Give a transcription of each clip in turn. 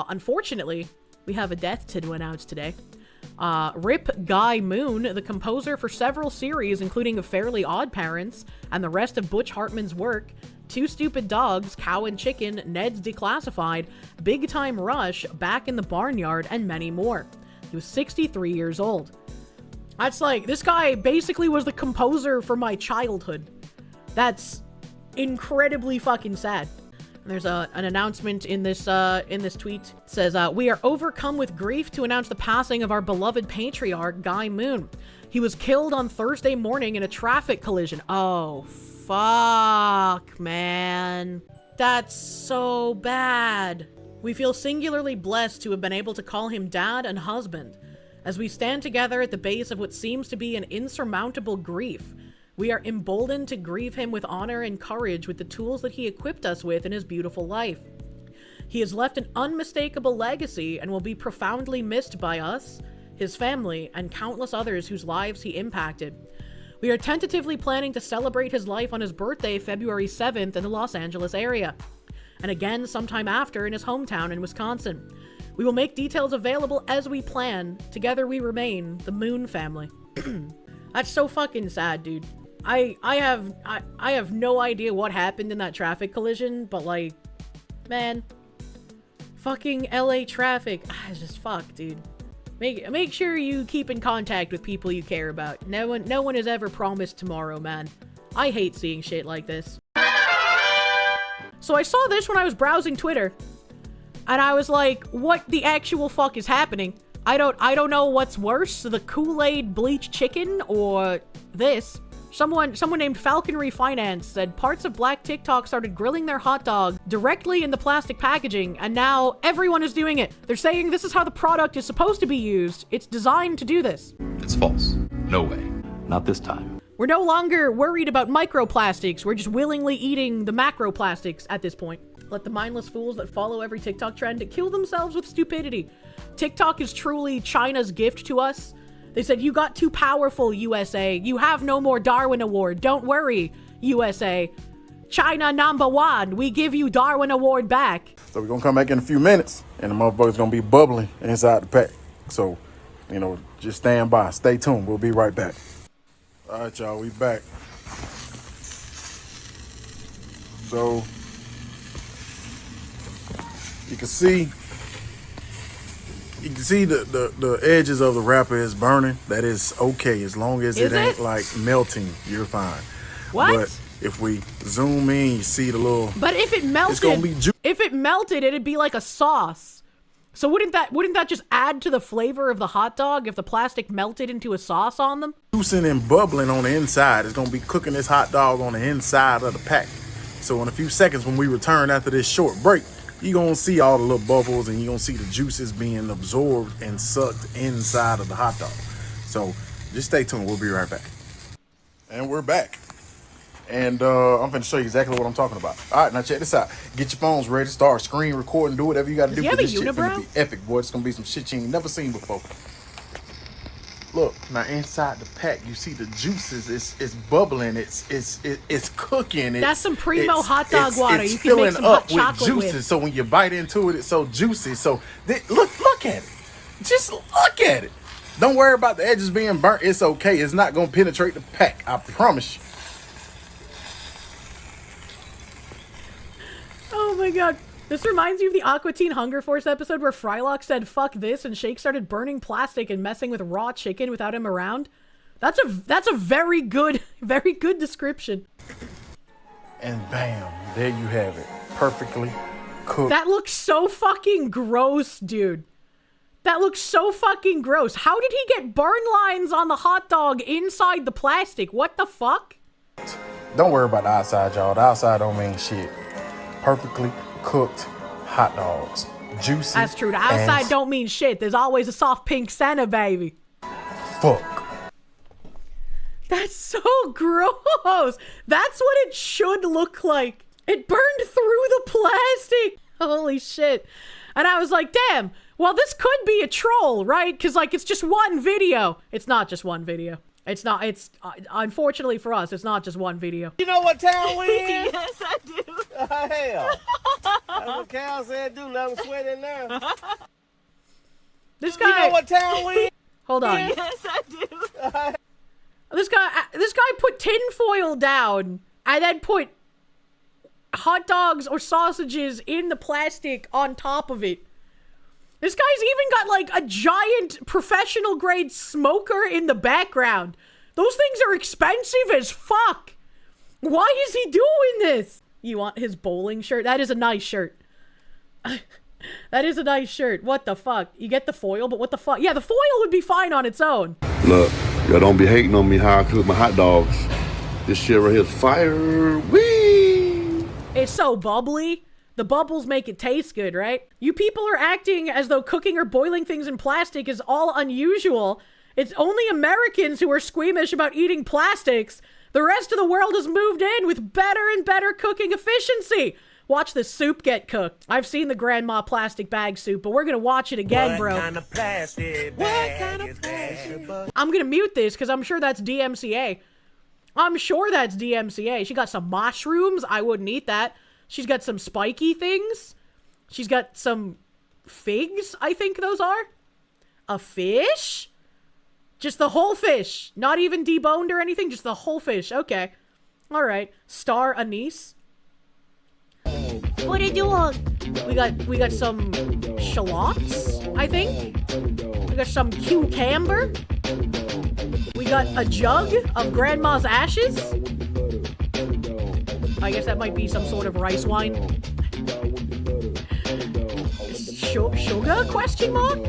Unfortunately, we have a death to announce today. Rip Guy Moon, the composer for several series, including A Fairly Odd Parents and the rest of Butch Hartman's work, Two Stupid Dogs, Cow and Chicken, Ned's Declassified, Big Time Rush, Back in the Barnyard, and many more. He was 63 years old. That's like, this guy basically was the composer for my childhood. That's incredibly fucking sad. And there's an announcement in this tweet. It says, we are overcome with grief to announce the passing of our beloved patriarch, Guy Moon. He was killed on Thursday morning in a traffic collision. Oh, fuck, man. That's so bad. We feel singularly blessed to have been able to call him dad and husband. As we stand together at the base of what seems to be an insurmountable grief, we are emboldened to grieve him with honor and courage with the tools that he equipped us with in his beautiful life. He has left an unmistakable legacy and will be profoundly missed by us, his family, and countless others whose lives he impacted. We are tentatively planning to celebrate his life on his birthday, February 7th, in the Los Angeles area, and again sometime after in his hometown in Wisconsin. We will make details available as we plan. Together we remain the Moon family. That's so fucking sad, dude. I have no idea what happened in that traffic collision, but like, man, fucking LA traffic, just fuck, dude. Make sure you keep in contact with people you care about. No one has ever promised tomorrow, man. I hate seeing shit like this. So I saw this when I was browsing Twitter, and I was like, what the actual fuck is happening? I don't know what's worse, the Kool-Aid bleached chicken or this. Someone named Falconry Finance said parts of Black TikTok started grilling their hot dog directly in the plastic packaging, and now everyone is doing it. They're saying this is how the product is supposed to be used. It's designed to do this. It's false. No way. Not this time. We're no longer worried about microplastics. We're just willingly eating the macroplastics at this point. Let the mindless fools that follow every TikTok trend kill themselves with stupidity. TikTok is truly China's gift to us. They said, you got too powerful, USA. You have no more Darwin Award. Don't worry, USA. China #1. We give you Darwin Award back. So we're going to come back in a few minutes, and the motherfucker's going to be bubbling inside the pack. So, you know, just stand by. Stay tuned. We'll be right back. All right, y'all. We back. So, you can see... You can see the edges of the wrapper is burning. That is okay. As long as it ain't like melting, you're fine. What? But if we zoom in, you see the little... But if it melted, it's gonna be if it melted, it'd be like a sauce. So wouldn't that just add to the flavor of the hot dog if the plastic melted into a sauce on them? Juicing and bubbling on the inside. It's gonna be cooking this hot dog on the inside of the pack. So in a few seconds when we return after this short break, you're going to see all the little bubbles, and you're going to see the juices being absorbed and sucked inside of the hot dog. So just stay tuned. We'll be right back. And we're back. And I'm going to show you exactly what I'm talking about. All right, now check this out. Get your phones ready. Start screen recording. Do whatever you got to do. Does he have a This shit unibrow? finna be epic, boy. It's going to be some shit you ain't never seen before. Look, now inside the pack, you see the juices. It's bubbling. It's cooking. That's some primo hot dog water. You can make some hot chocolate with. So when you bite into it, it's so juicy. So look at it. Just look at it. Don't worry about the edges being burnt. It's okay. It's not gonna penetrate the pack. I promise you. Oh my god. This reminds you of the Aqua Teen Hunger Force episode where Frylock said, fuck this, and Shake started burning plastic and messing with raw chicken without him around. That's a very good description. And bam, there you have it. Perfectly cooked. That looks so fucking gross, dude. That looks so fucking gross. How did he get burn lines on the hot dog inside the plastic? What the fuck? Don't worry about the outside, y'all. The outside don't mean shit. Perfectly cooked hot dogs. Juicy. That's true. The outside don't mean shit. There's always a soft pink center, baby. Fuck. That's so gross. That's what it should look like. It burned through the plastic. Holy shit. And I was like, damn, well, this could be a troll, right? Because, like, it's just one video. It's not just one video. It's not, it's, unfortunately for us, it's not just one video. You know what town we in? Yes, I do. Hell. That's what Cal said, do let him sweat in there. This guy. You know what town we in? Hold on. Yes, I do. This guy put tinfoil down and then put hot dogs or sausages in the plastic on top of it. This guy's even got like a giant professional grade smoker in the background. Those things are expensive as fuck. Why is he doing this? You want his bowling shirt? That is a nice shirt. That is a nice shirt. What the fuck? You get the foil, but what the fuck? Yeah, the foil would be fine on its own. Look, y'all don't be hating on me how I cook my hot dogs. This shit right here is fire. Whee! It's so bubbly. The bubbles make it taste good, right? You people are acting as though cooking or boiling things in plastic is all unusual. It's only Americans who are squeamish about eating plastics. The rest of the world has moved in with better and better cooking efficiency. Watch this soup get cooked. I've seen the grandma plastic bag soup, but we're gonna watch it again, bro. What kind of plastic bag is that? I'm gonna mute this because I'm sure that's DMCA. I'm sure that's DMCA. She got some mushrooms. I wouldn't eat that. She's got some spiky things. She's got some figs, I think those are. A fish? Just the whole fish. Not even deboned or anything, just the whole fish. Okay. Alright. Star anise. What are you doing? We got some shallots, I think. We got some cucumber. We got a jug of grandma's ashes. I guess that might be some sort of rice wine. Sugar? Question mark?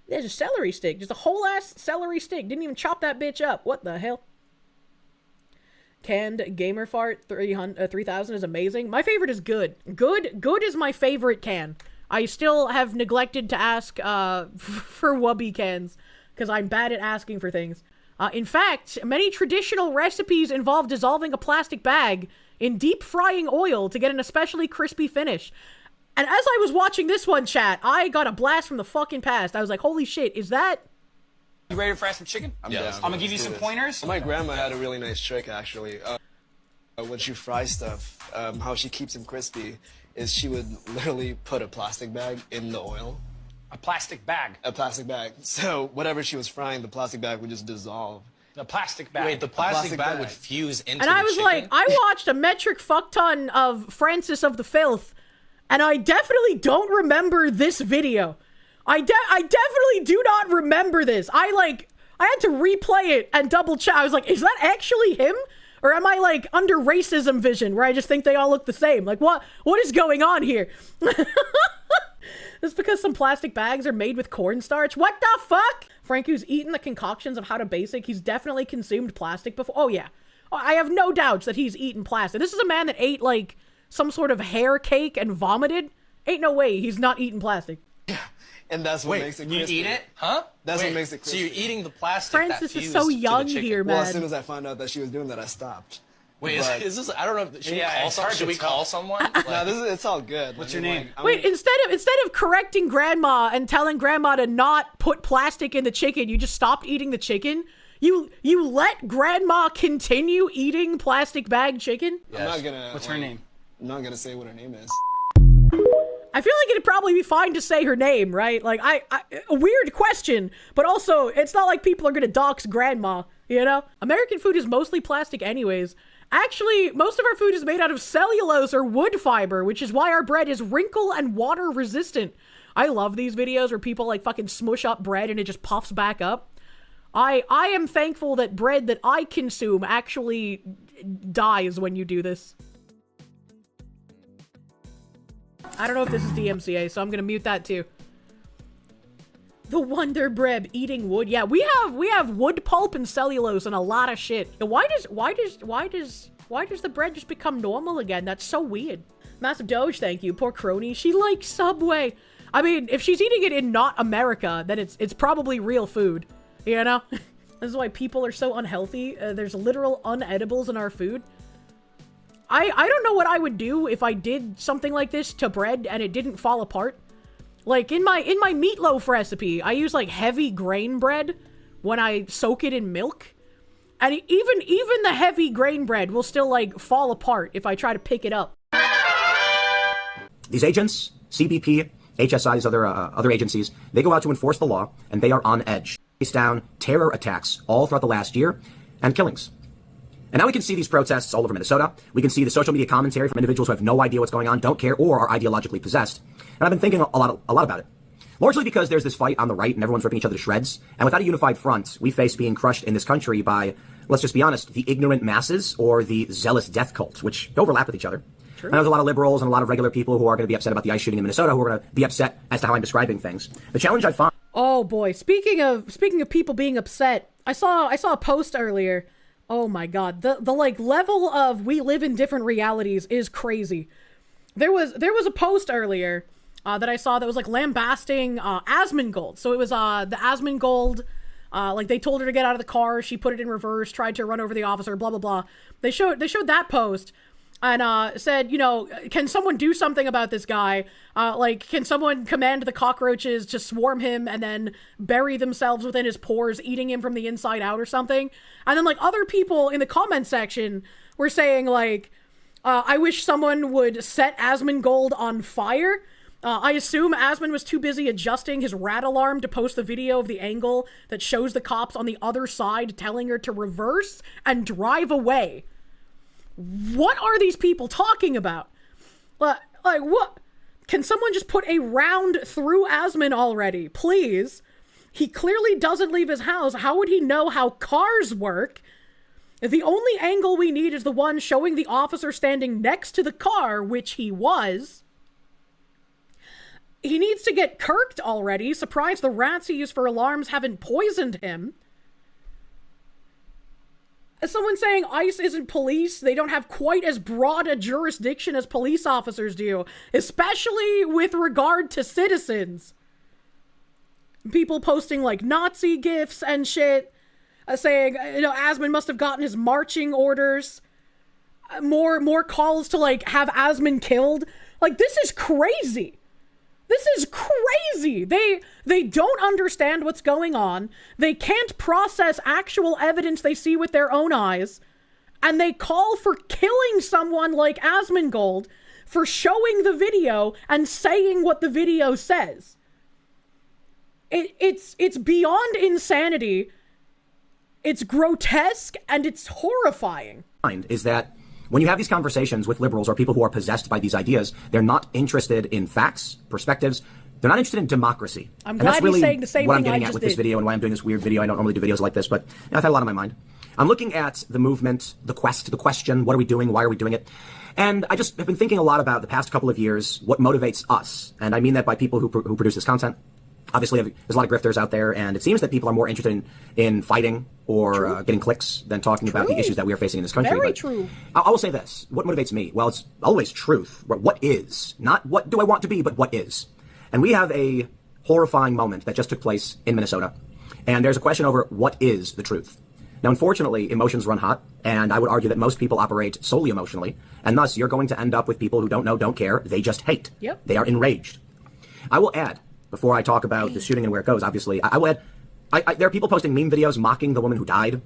There's a celery stick. Just a whole ass celery stick. Didn't even chop that bitch up. What the hell? Canned Gamer Fart 3000 is amazing. My favorite is good. Good is my favorite can. I still have neglected to ask for Wubby cans because I'm bad at asking for things. In fact, many traditional recipes involve dissolving a plastic bag in deep frying oil to get an especially crispy finish. And as I was watching this one, chat, I got a blast from the fucking past. I was like, holy shit, is that... You ready to fry some chicken? Yeah. I'm gonna give you some pointers. My grandma had a really nice trick, actually. When she fries stuff, how she keeps them crispy is she would literally put a plastic bag in the oil. A plastic bag. A plastic bag. So whatever she was frying, the plastic bag would just dissolve. The plastic bag. Wait, the plastic bag bag would fuse into And I the was chicken? like, I watched a metric fuck ton of Francis of the Filth, and I definitely don't remember this video. I definitely do not remember this. I had to replay it and double check. I was like, is that actually him? Or am I like under racism vision where I just think they all look the same? Like what is going on here? It's because some plastic bags are made with cornstarch. What the fuck? Franku's eaten the concoctions of How to Basic. He's definitely consumed plastic before. Oh yeah. I have no doubts that he's eaten plastic. This is a man that ate like some sort of hair cake and vomited. Ain't no way he's not eating plastic. And that's what Wait, makes it you crispy. eat it? Huh? That's Wait, what makes it crispy. So you're eating the plastic Francis that is fused so to the young chicken. here, Well, man. as soon as I found out that she was doing that, I stopped. Wait, But- is this? I don't know. Should Yeah, we it's hard to should we tell. call someone? No, it's all good. What's I your mean, name? like, I'm- Wait, instead of correcting grandma and telling grandma to not put plastic in the chicken, you just stopped eating the chicken? You let grandma continue eating plastic bag chicken? I'm not gonna. What's her name? I'm not gonna say what her name is. I feel like it'd probably be fine to say her name, right? Like, a weird question, but also, it's not like people are gonna dox grandma, you know? American food is mostly plastic anyways. Actually, most of our food is made out of cellulose or wood fiber, which is why our bread is wrinkle and water resistant. I love these videos where people like fucking smush up bread and it just puffs back up. I am thankful that bread that I consume actually dies when you do this. I don't know if this is DMCA, so I'm gonna mute that too. The Wonder Bread eating wood. Yeah, we have wood pulp and cellulose and a lot of shit. And why does the bread just become normal again? That's so weird. Massive Doge, thank you. Poor crony. She likes Subway. I mean, if she's eating it in not America, then it's probably real food. You know? This is why people are so unhealthy. There's literal unedibles in our food. I don't know what I would do if I did something like this to bread and it didn't fall apart. Like in my meatloaf recipe, I use like heavy grain bread, when I soak it in milk. And even the heavy grain bread will still, like, fall apart if I try to pick it up. These agents, CBP, HSIs, other agencies, they go out to enforce the law, and they are on edge. Face down terror attacks all throughout the last year, and killings. And now we can see these protests all over Minnesota. We can see the social media commentary from individuals who have no idea what's going on, don't care, or are ideologically possessed. And I've been thinking a lot about it. Largely because there's this fight on the right and everyone's ripping each other to shreds. And without a unified front, we face being crushed in this country by, let's just be honest, the ignorant masses or the zealous death cult, which overlap with each other. True. And there's a lot of liberals and a lot of regular people who are going to be upset about the ICE shooting in Minnesota, who are going to be upset as to how I'm describing things. The challenge I find... Oh boy, speaking of people being upset, I saw a post earlier. Oh my god, the like level of we live in different realities is crazy. There was a post earlier that I saw that was like lambasting Asmongold. So it was the Asmongold, like they told her to get out of the car, she put it in reverse, tried to run over the officer, blah blah blah. They showed that post and said, you know, can someone do something about this guy? Like, can someone command the cockroaches to swarm him and then bury themselves within his pores, eating him from the inside out or something? And then like other people in the comment section were saying like, I wish someone would set Asmongold on fire. I assume Asmon was too busy adjusting his rat alarm to post the video of the angle that shows the cops on the other side telling her to reverse and drive away. What are these people talking about? Like what? Can someone just put a round through Asmon already, please? He clearly doesn't leave his house. How would he know how cars work? The only angle we need is the one showing the officer standing next to the car, which he was. He needs to get kirked already. Surprised the rats he used for alarms haven't poisoned him. Someone saying ICE isn't police. They don't have quite as broad a jurisdiction as police officers do, especially with regard to citizens. People posting like Nazi gifs and shit, saying, you know, Asmon must have gotten his marching orders. More calls to like have Asmon killed. Like, this is crazy. This is crazy. They don't understand what's going on. They can't process actual evidence they see with their own eyes. And they call for killing someone like Asmongold for showing the video and saying what the video says. It's beyond insanity. It's grotesque and it's horrifying. Is that when you have these conversations with liberals or people who are possessed by these ideas, they're not interested in facts, perspectives. They're not interested in democracy. I'm glad he's saying the same thing what I'm getting I at just with did. This video and why I'm doing this weird video. I don't normally do videos like this, but I've had a lot on my mind. I'm looking at the movement, the quest, the question, what are we doing? Why are we doing it? And I just have been thinking a lot about the past couple of years, what motivates us. And I mean that by people who produce this content. Obviously, there's a lot of grifters out there, and it seems that people are more interested in fighting or getting clicks than talking about the issues that we are facing in this country. Very but true. I will say this. What motivates me? Well, it's always truth. What is? Not what do I want to be, but what is. And we have a horrifying moment that just took place in Minnesota. And there's a question over what is the truth. Now, unfortunately, emotions run hot, and I would argue that most people operate solely emotionally, and thus you're going to end up with people who don't know, don't care, they just hate. Yep. They are enraged. I will add, before I talk about the shooting and where it goes, obviously, I will add, there are people posting meme videos mocking the woman who died,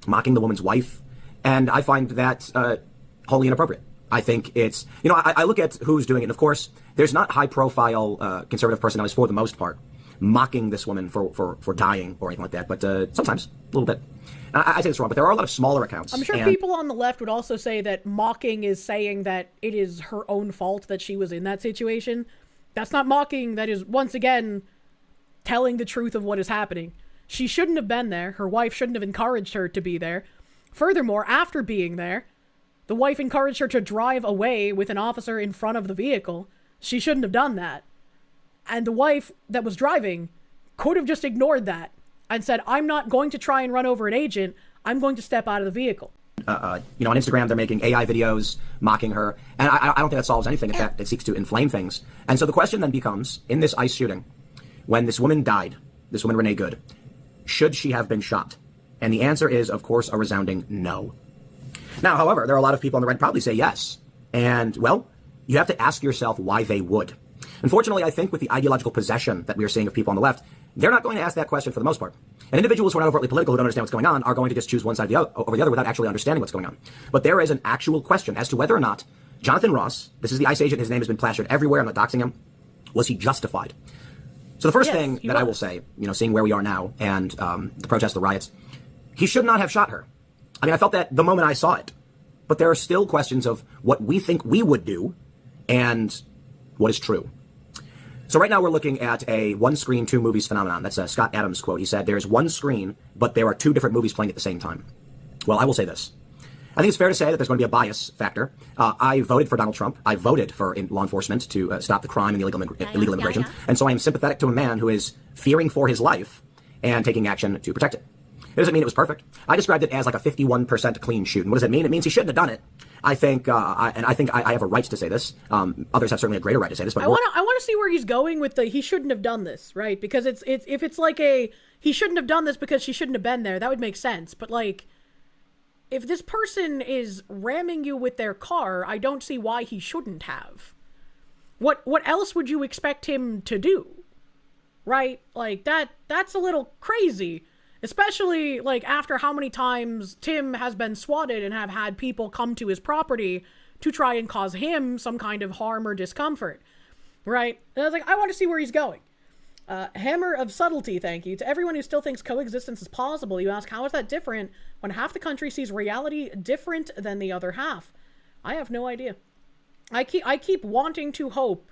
mocking the woman's wife, and I find that wholly inappropriate. I think it's, you know, I look at who's doing it, and of course, there's not high-profile conservative personalities for the most part mocking this woman for dying or anything like that, but sometimes, a little bit. I say this wrong, but there are a lot of smaller accounts. I'm sure people on the left would also say that mocking is saying that it is her own fault that she was in that situation. That's not mocking. That is, once again, telling the truth of what is happening. She shouldn't have been there. Her wife shouldn't have encouraged her to be there. Furthermore, after being there, the wife encouraged her to drive away with an officer in front of the vehicle. She shouldn't have done that. And the wife that was driving could have just ignored that and said, I'm not going to try and run over an agent. I'm going to step out of the vehicle. You know, on Instagram, they're making AI videos mocking her. And I don't think that solves anything. In fact, it seeks to inflame things. And so the question then becomes, in this ICE shooting, when this woman died, this woman, Renee Good, should she have been shot? And the answer is, of course, a resounding no. Now, however, there are a lot of people on the right probably say yes. And, well, you have to ask yourself why they would. Unfortunately, I think with the ideological possession that we are seeing of people on the left, they're not going to ask that question for the most part. And individuals who are not overtly political, who don't understand what's going on, are going to just choose one side over the other without actually understanding what's going on. But there is an actual question as to whether or not Jonathan Ross, this is the ICE agent, his name has been plastered everywhere, I'm not doxing him, was he justified? So the first thing that I will say, seeing where we are now and the protests, the riots, he should not have shot her. I mean, I felt that the moment I saw it. But there are still questions of what we think we would do and what is true. So right now we're looking at a one screen, two movies phenomenon. That's a Scott Adams quote. He said, there's one screen, but there are two different movies playing at the same time. Well, I will say this. I think it's fair to say that there's going to be a bias factor. I voted for Donald Trump. I voted for law enforcement to stop the crime and the illegal immigration. And so I am sympathetic to a man who is fearing for his life and taking action to protect it. It doesn't mean it was perfect. I described it as like a 51% clean shoot. And what does it mean? It means he shouldn't have done it. I think I have a right to say this. Others have certainly a greater right to say this. But I want to see where he's going with the he shouldn't have done this, right? Because if it's like a he shouldn't have done this because she shouldn't have been there, that would make sense. But like, if this person is ramming you with their car, I don't see why he shouldn't have. What else would you expect him to do? Right? Like that's a little crazy. Especially, like, after how many times Tim has been swatted and have had people come to his property to try and cause him some kind of harm or discomfort, right? And I was like, I want to see where he's going. Hammer of subtlety, thank you. To everyone who still thinks coexistence is possible, you ask, how is that different when half the country sees reality different than the other half? I have no idea. I keep wanting to hope.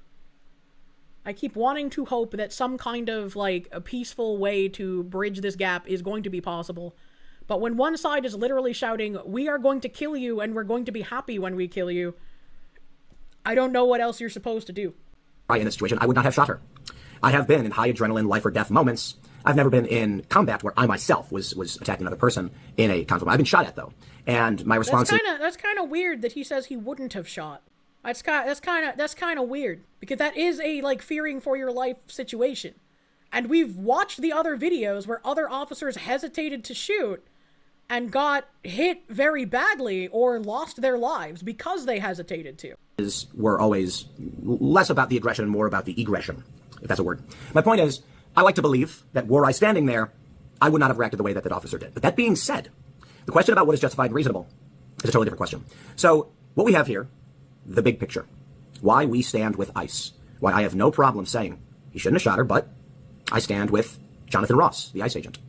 I keep wanting to hope that some kind of, like, a peaceful way to bridge this gap is going to be possible. But when one side is literally shouting, we are going to kill you and we're going to be happy when we kill you, I don't know what else you're supposed to do. In this situation, I would not have shot her. I have been in high adrenaline, life or death moments. I've never been in combat where I myself was attacking another person in a conflict. I've been shot at, though. And my response That's kind of weird that he says he wouldn't have shot. That's kind of weird, because that is a, like, fearing for your life situation. And we've watched the other videos where other officers hesitated to shoot and got hit very badly or lost their lives because they hesitated to. Were always less about the aggression and more about the egression, if that's a word. My point is, I like to believe that were I standing there, I would not have reacted the way that that officer did. But that being said, the question about what is justified and reasonable is a totally different question. So what we have here, the big picture, why we stand with ICE, why I have no problem saying he shouldn't have shot her, but I stand with Jonathan Ross, the ICE agent.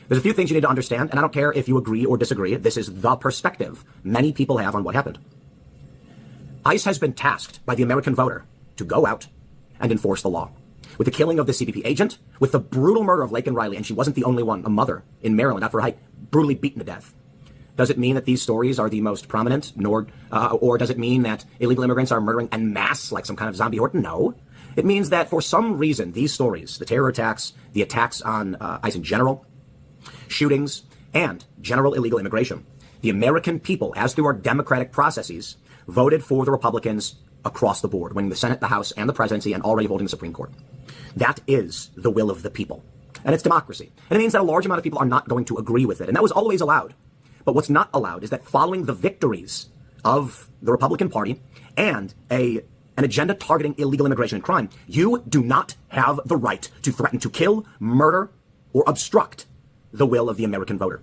There's a few things you need to understand, and I don't care if you agree or disagree. This is the perspective many people have on what happened. ICE has been tasked by the American voter to go out and enforce the law. With the killing of the CBP agent, with the brutal murder of Laken Riley, and she wasn't the only one, a mother in Maryland, out for a hike, brutally beaten to death. Does it mean that these stories are the most prominent, or does it mean that illegal immigrants are murdering en masse like some kind of zombie horde? No. It means that for some reason, these stories, the terror attacks, the attacks on ICE in general, shootings, and general illegal immigration, the American people, as through our democratic processes, voted for the Republicans across the board, winning the Senate, the House, and the presidency, and already holding the Supreme Court. That is the will of the people. And it's democracy. And it means that a large amount of people are not going to agree with it. And that was always allowed. But what's not allowed is that following the victories of the Republican Party and an agenda targeting illegal immigration and crime, you do not have the right to threaten to kill, murder, or obstruct the will of the American voter.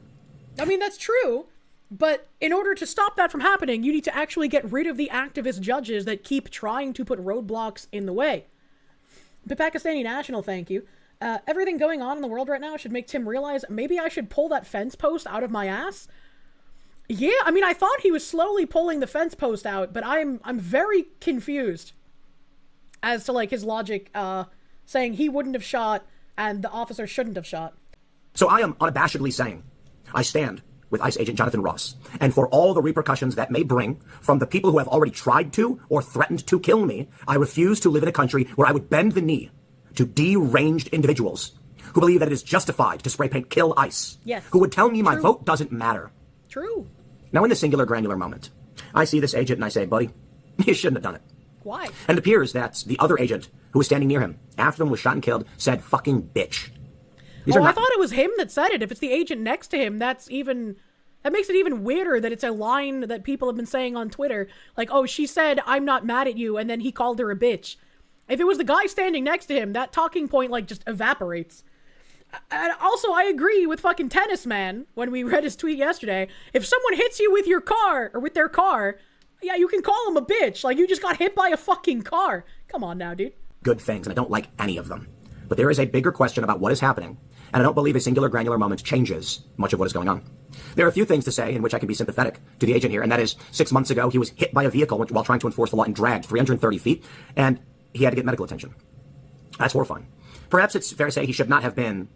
I mean, that's true. But in order to stop that from happening, you need to actually get rid of the activist judges that keep trying to put roadblocks in the way. The Pakistani National, thank you. Everything going on in the world right now should make Tim realize maybe I should pull that fence post out of my ass. Yeah, I mean, I thought he was slowly pulling the fence post out, but I'm very confused as to, like, his logic, saying he wouldn't have shot and the officer shouldn't have shot. So I am unabashedly saying I stand with ICE agent Jonathan Ross, and for all the repercussions that may bring from the people who have already tried to or threatened to kill me, I refuse to live in a country where I would bend the knee to deranged individuals who believe that it is justified to spray paint kill ICE, yes, who would tell me my True. vote doesn't matter. True. Now, in the singular granular moment, I see this agent and I say, buddy, you shouldn't have done it. Why? And it appears that the other agent who was standing near him after him was shot and killed said fucking bitch. I thought it was him that said it. If it's the agent next to him, that makes it even weirder that it's a line that people have been saying on Twitter. Like, oh, she said, I'm not mad at you, and then he called her a bitch. If it was the guy standing next to him, that talking point, like, just evaporates. And also, I agree with fucking Tennis Man when we read his tweet yesterday. If someone hits you with your car, or with their car, yeah, you can call them a bitch. Like, you just got hit by a fucking car. Come on now, dude. Good things, and I don't like any of them. But there is a bigger question about what is happening, and I don't believe a singular granular moment changes much of what is going on. There are a few things to say in which I can be sympathetic to the agent here, and that is 6 months ago, he was hit by a vehicle while trying to enforce the law and dragged 330 feet, and he had to get medical attention. That's horrifying. Perhaps it's fair to say he should not have been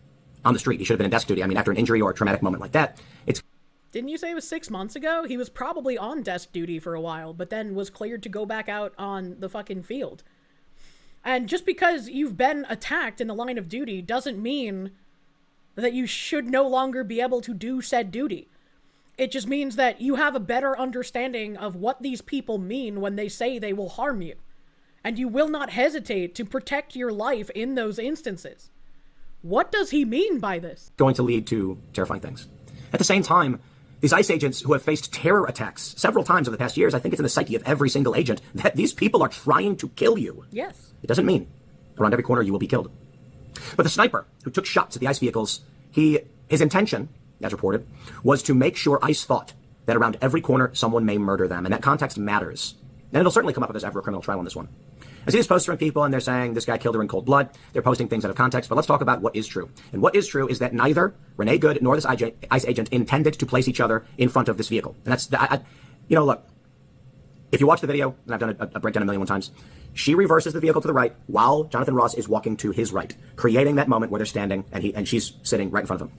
on the street. He should have been in desk duty. I mean, after an injury or a traumatic moment like that, it's... Didn't you say it was 6 months ago? He was probably on desk duty for a while, but then was cleared to go back out on the fucking field. And just because you've been attacked in the line of duty doesn't mean that you should no longer be able to do said duty. It just means that you have a better understanding of what these people mean when they say they will harm you. And you will not hesitate to protect your life in those instances. What does he mean by this? Going to lead to terrifying things. At the same time, these ICE agents who have faced terror attacks several times over the past years, I think it's in the psyche of every single agent that these people are trying to kill you. Yes. It doesn't mean around every corner you will be killed. But the sniper who took shots at the ICE vehicles, his intention, as reported, was to make sure ICE thought that around every corner someone may murder them, and that context matters. And it'll certainly come up if there's ever a criminal trial on this one. I see this poster from people, and they're saying this guy killed her in cold blood. They're posting things out of context, but let's talk about what is true. And what is true is that neither Renee Good nor this ICE agent intended to place each other in front of this vehicle. And that's, look, if you watch the video, and I've done a breakdown 1,000,001 times, she reverses the vehicle to the right while Jonathan Ross is walking to his right, creating that moment where they're standing and she's sitting right in front of him.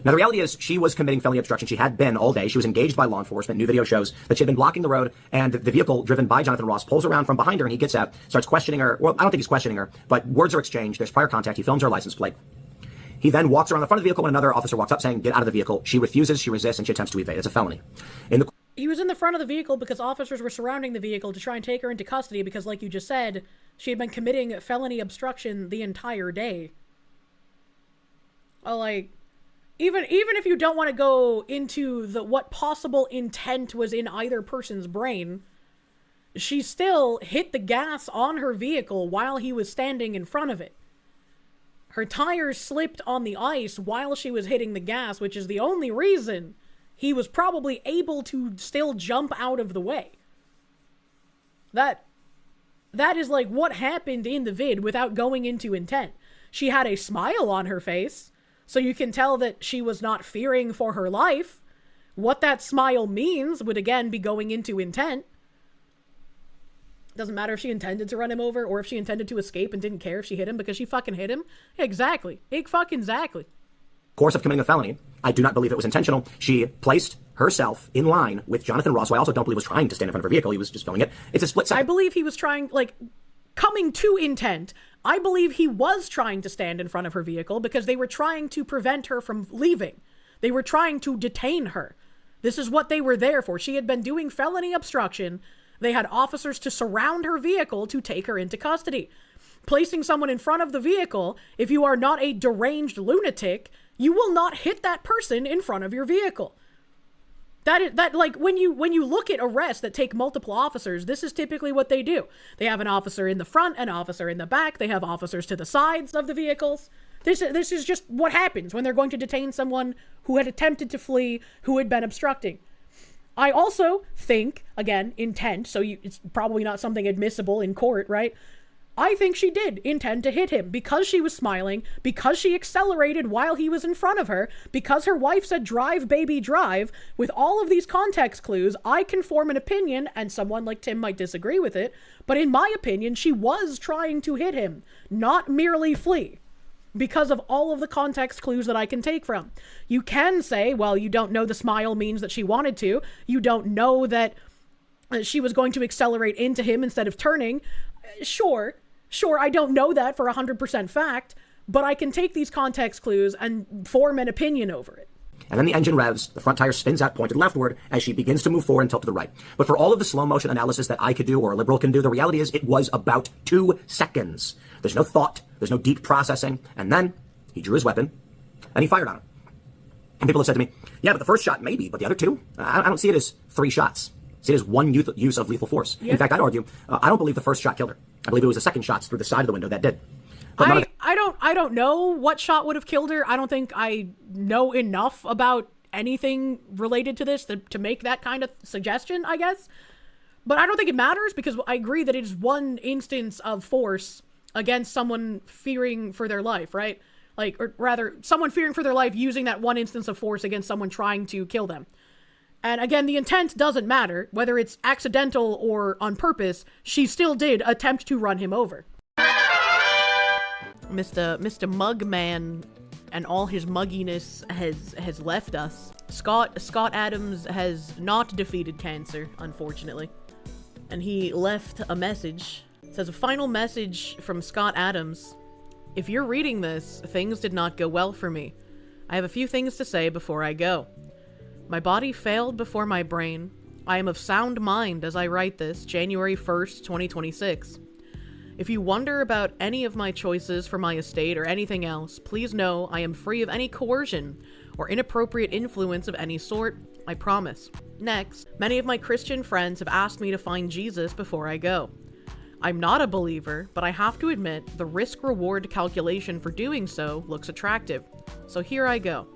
Now, the reality is she was committing felony obstruction. She had been all day. She was engaged by law enforcement. New video shows that she had been blocking the road, and the vehicle driven by Jonathan Ross pulls around from behind her, and he gets out, starts questioning her. Well, I don't think he's questioning her, but words are exchanged. There's prior contact. He films her license plate. He then walks around the front of the vehicle when another officer walks up saying, get out of the vehicle. She refuses, she resists, and she attempts to evade. It's a felony. He was in the front of the vehicle because officers were surrounding the vehicle to try and take her into custody because, like you just said, she had been committing felony obstruction the entire day. Even if you don't want to go into what possible intent was in either person's brain, she still hit the gas on her vehicle while he was standing in front of it. Her tires slipped on the ice while she was hitting the gas, which is the only reason he was probably able to still jump out of the way. That is like what happened in the vid without going into intent. She had a smile on her face, so you can tell that she was not fearing for her life. What that smile means would again be going into intent. Doesn't matter if she intended to run him over or if she intended to escape and didn't care if she hit him because she fucking hit him. Exactly. Exactly. Course of committing a felony, I do not believe it was intentional. She placed herself in line with Jonathan Ross, who I also don't believe was trying to stand in front of her vehicle. He was just filming it. It's a split second. I believe he was trying, coming to intent, I believe he was trying to stand in front of her vehicle because they were trying to prevent her from leaving. They were trying to detain her. This is what they were there for. She had been doing felony obstruction. They had officers to surround her vehicle to take her into custody. Placing someone in front of the vehicle, if you are not a deranged lunatic, you will not hit that person in front of your vehicle. When you look at arrests that take multiple officers, this is typically what they do. They have an officer in the front, an officer in the back. They have officers to the sides of the vehicles. This is just what happens when they're going to detain someone who had attempted to flee, who had been obstructing. I also think, again, intent, so it's probably not something admissible in court, right? I think she did intend to hit him because she was smiling, because she accelerated while he was in front of her, because her wife said, drive, baby, drive. With all of these context clues, I can form an opinion, and someone like Tim might disagree with it, but in my opinion, she was trying to hit him, not merely flee, because of all of the context clues that I can take from. You can say, well, you don't know the smile means that she wanted to. You don't know that she was going to accelerate into him instead of turning. Sure, I don't know that for 100% fact, but I can take these context clues and form an opinion over it. And then the engine revs, the front tire spins out pointed leftward as she begins to move forward and tilt to the right. But for all of the slow motion analysis that I could do or a liberal can do, the reality is it was about 2 seconds. There's no thought, there's no deep processing, and then he drew his weapon and he fired on her. And people have said to me, yeah, but the first shot maybe, but the other 2? I don't see it as 3 shots. I see it as 1 use of lethal force. Yep. In fact, I'd argue, I don't believe the first shot killed her. I believe it was the second shots through the side of the window that did. But none of I don't know what shot would have killed her. I don't think I know enough about anything related to this to make that kind of suggestion, I guess. But I don't think it matters, because I agree that it is one instance of force against someone fearing for their life, right? Like, or rather, someone fearing for their life using that one instance of force against someone trying to kill them. And again, the intent doesn't matter. Whether it's accidental or on purpose, she still did attempt to run him over. Mr. Mugman and all his mugginess has left us. Scott Adams has not defeated cancer, unfortunately. And he left a message. It says, a final message from Scott Adams. If you're reading this, things did not go well for me. I have a few things to say before I go. My body failed before my brain. I am of sound mind as I write this, January 1st, 2026. If you wonder about any of my choices for my estate or anything else, please know I am free of any coercion or inappropriate influence of any sort, I promise. Next, many of my Christian friends have asked me to find Jesus before I go. I'm not a believer, but I have to admit the risk-reward calculation for doing so looks attractive. So here I go.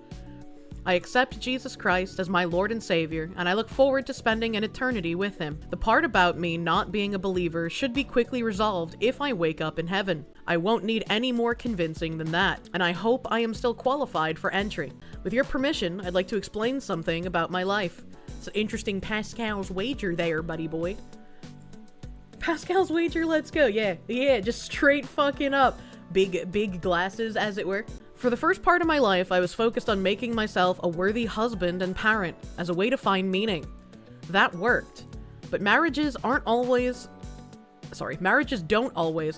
I accept Jesus Christ as my Lord and Savior, and I look forward to spending an eternity with him. The part about me not being a believer should be quickly resolved if I wake up in heaven. I won't need any more convincing than that, and I hope I am still qualified for entry. With your permission, I'd like to explain something about my life. It's an interesting Pascal's wager there, buddy boy. Pascal's wager, let's go. Yeah, just straight fucking up. Big glasses, as it were. For the first part of my life, I was focused on making myself a worthy husband and parent as a way to find meaning. That worked. But marriages don't always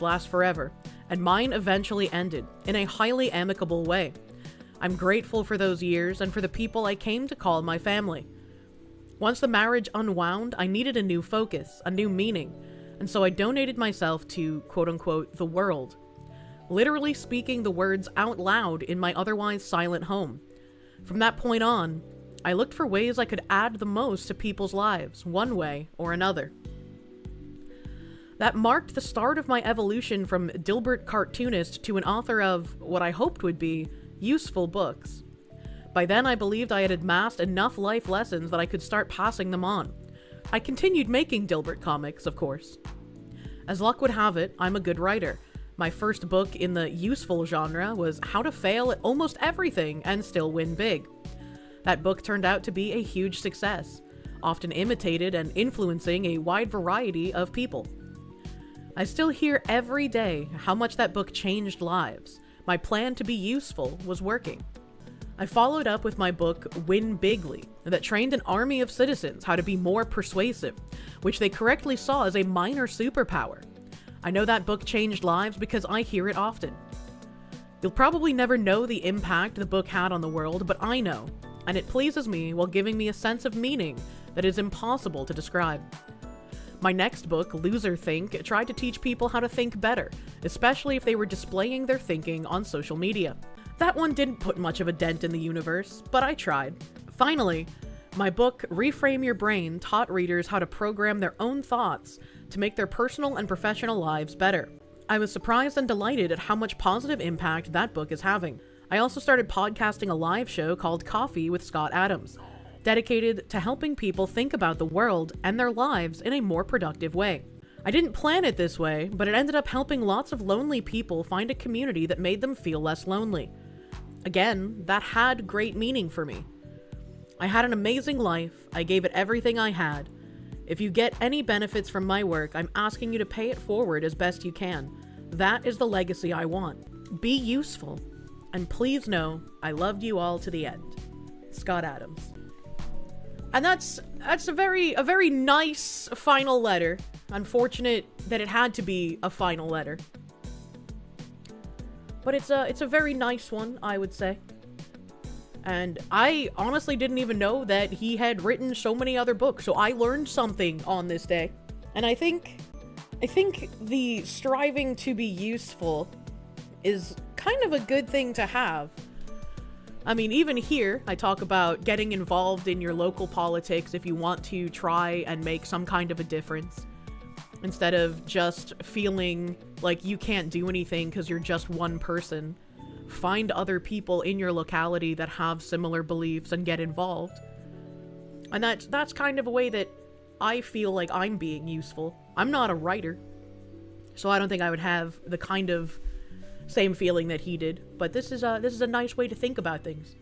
last forever, and mine eventually ended, in a highly amicable way. I'm grateful for those years and for the people I came to call my family. Once the marriage unwound, I needed a new focus, a new meaning, and so I donated myself to, quote-unquote, the world. Literally speaking the words out loud in my otherwise silent home. From that point on, I looked for ways I could add the most to people's lives, one way or another. That marked the start of my evolution from Dilbert cartoonist to an author of what I hoped would be useful books. By then, I believed I had amassed enough life lessons that I could start passing them on. I continued making Dilbert comics, of course. As luck would have it, I'm a good writer. My first book in the useful genre was How to Fail at Almost Everything and Still Win Big. That book turned out to be a huge success, often imitated and influencing a wide variety of people. I still hear every day how much that book changed lives. My plan to be useful was working. I followed up with my book Win Bigly, that trained an army of citizens how to be more persuasive, which they correctly saw as a minor superpower. I know that book changed lives because I hear it often. You'll probably never know the impact the book had on the world, but I know, and it pleases me while giving me a sense of meaning that is impossible to describe. My next book, Loser Think, tried to teach people how to think better, especially if they were displaying their thinking on social media. That one didn't put much of a dent in the universe, but I tried. Finally, my book, Reframe Your Brain, taught readers how to program their own thoughts to make their personal and professional lives better. I was surprised and delighted at how much positive impact that book is having. I also started podcasting a live show called Coffee with Scott Adams, dedicated to helping people think about the world and their lives in a more productive way. I didn't plan it this way, but it ended up helping lots of lonely people find a community that made them feel less lonely. Again, that had great meaning for me. I had an amazing life. I gave it everything I had. If you get any benefits from my work, I'm asking you to pay it forward as best you can. That is the legacy I want. Be useful. And please know, I loved you all to the end. Scott Adams. And that's a very nice final letter. Unfortunate that it had to be a final letter. But it's a very nice one, I would say. And I honestly didn't even know that he had written so many other books, so I learned something on this day. And I think the striving to be useful is kind of a good thing to have. I mean, even here, I talk about getting involved in your local politics if you want to try and make some kind of a difference. instead of just feeling like you can't do anything because you're just one person. Find other people in your locality that have similar beliefs and get involved. And that's kind of a way that I feel like I'm being useful. I'm not a writer, so I don't think I would have the kind of same feeling that he did. But this is a nice way to think about things.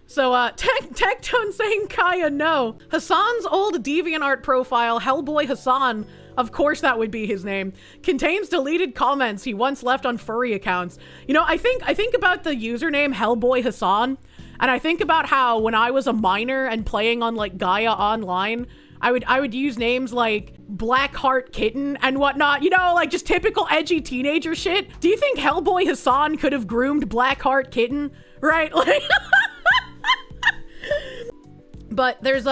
So, Tectone saying Kaya no. Hassan's old DeviantArt profile, Hellboy Hassan, of course that would be his name, contains deleted comments he once left on furry accounts. You know, I think about the username Hellboy Hassan, and I think about how when I was a minor and playing on like Gaia Online, I would use names like Blackheart Kitten and whatnot, you know, like just typical edgy teenager shit. Do you think Hellboy Hassan could have groomed Blackheart Kitten? Right? Like but there's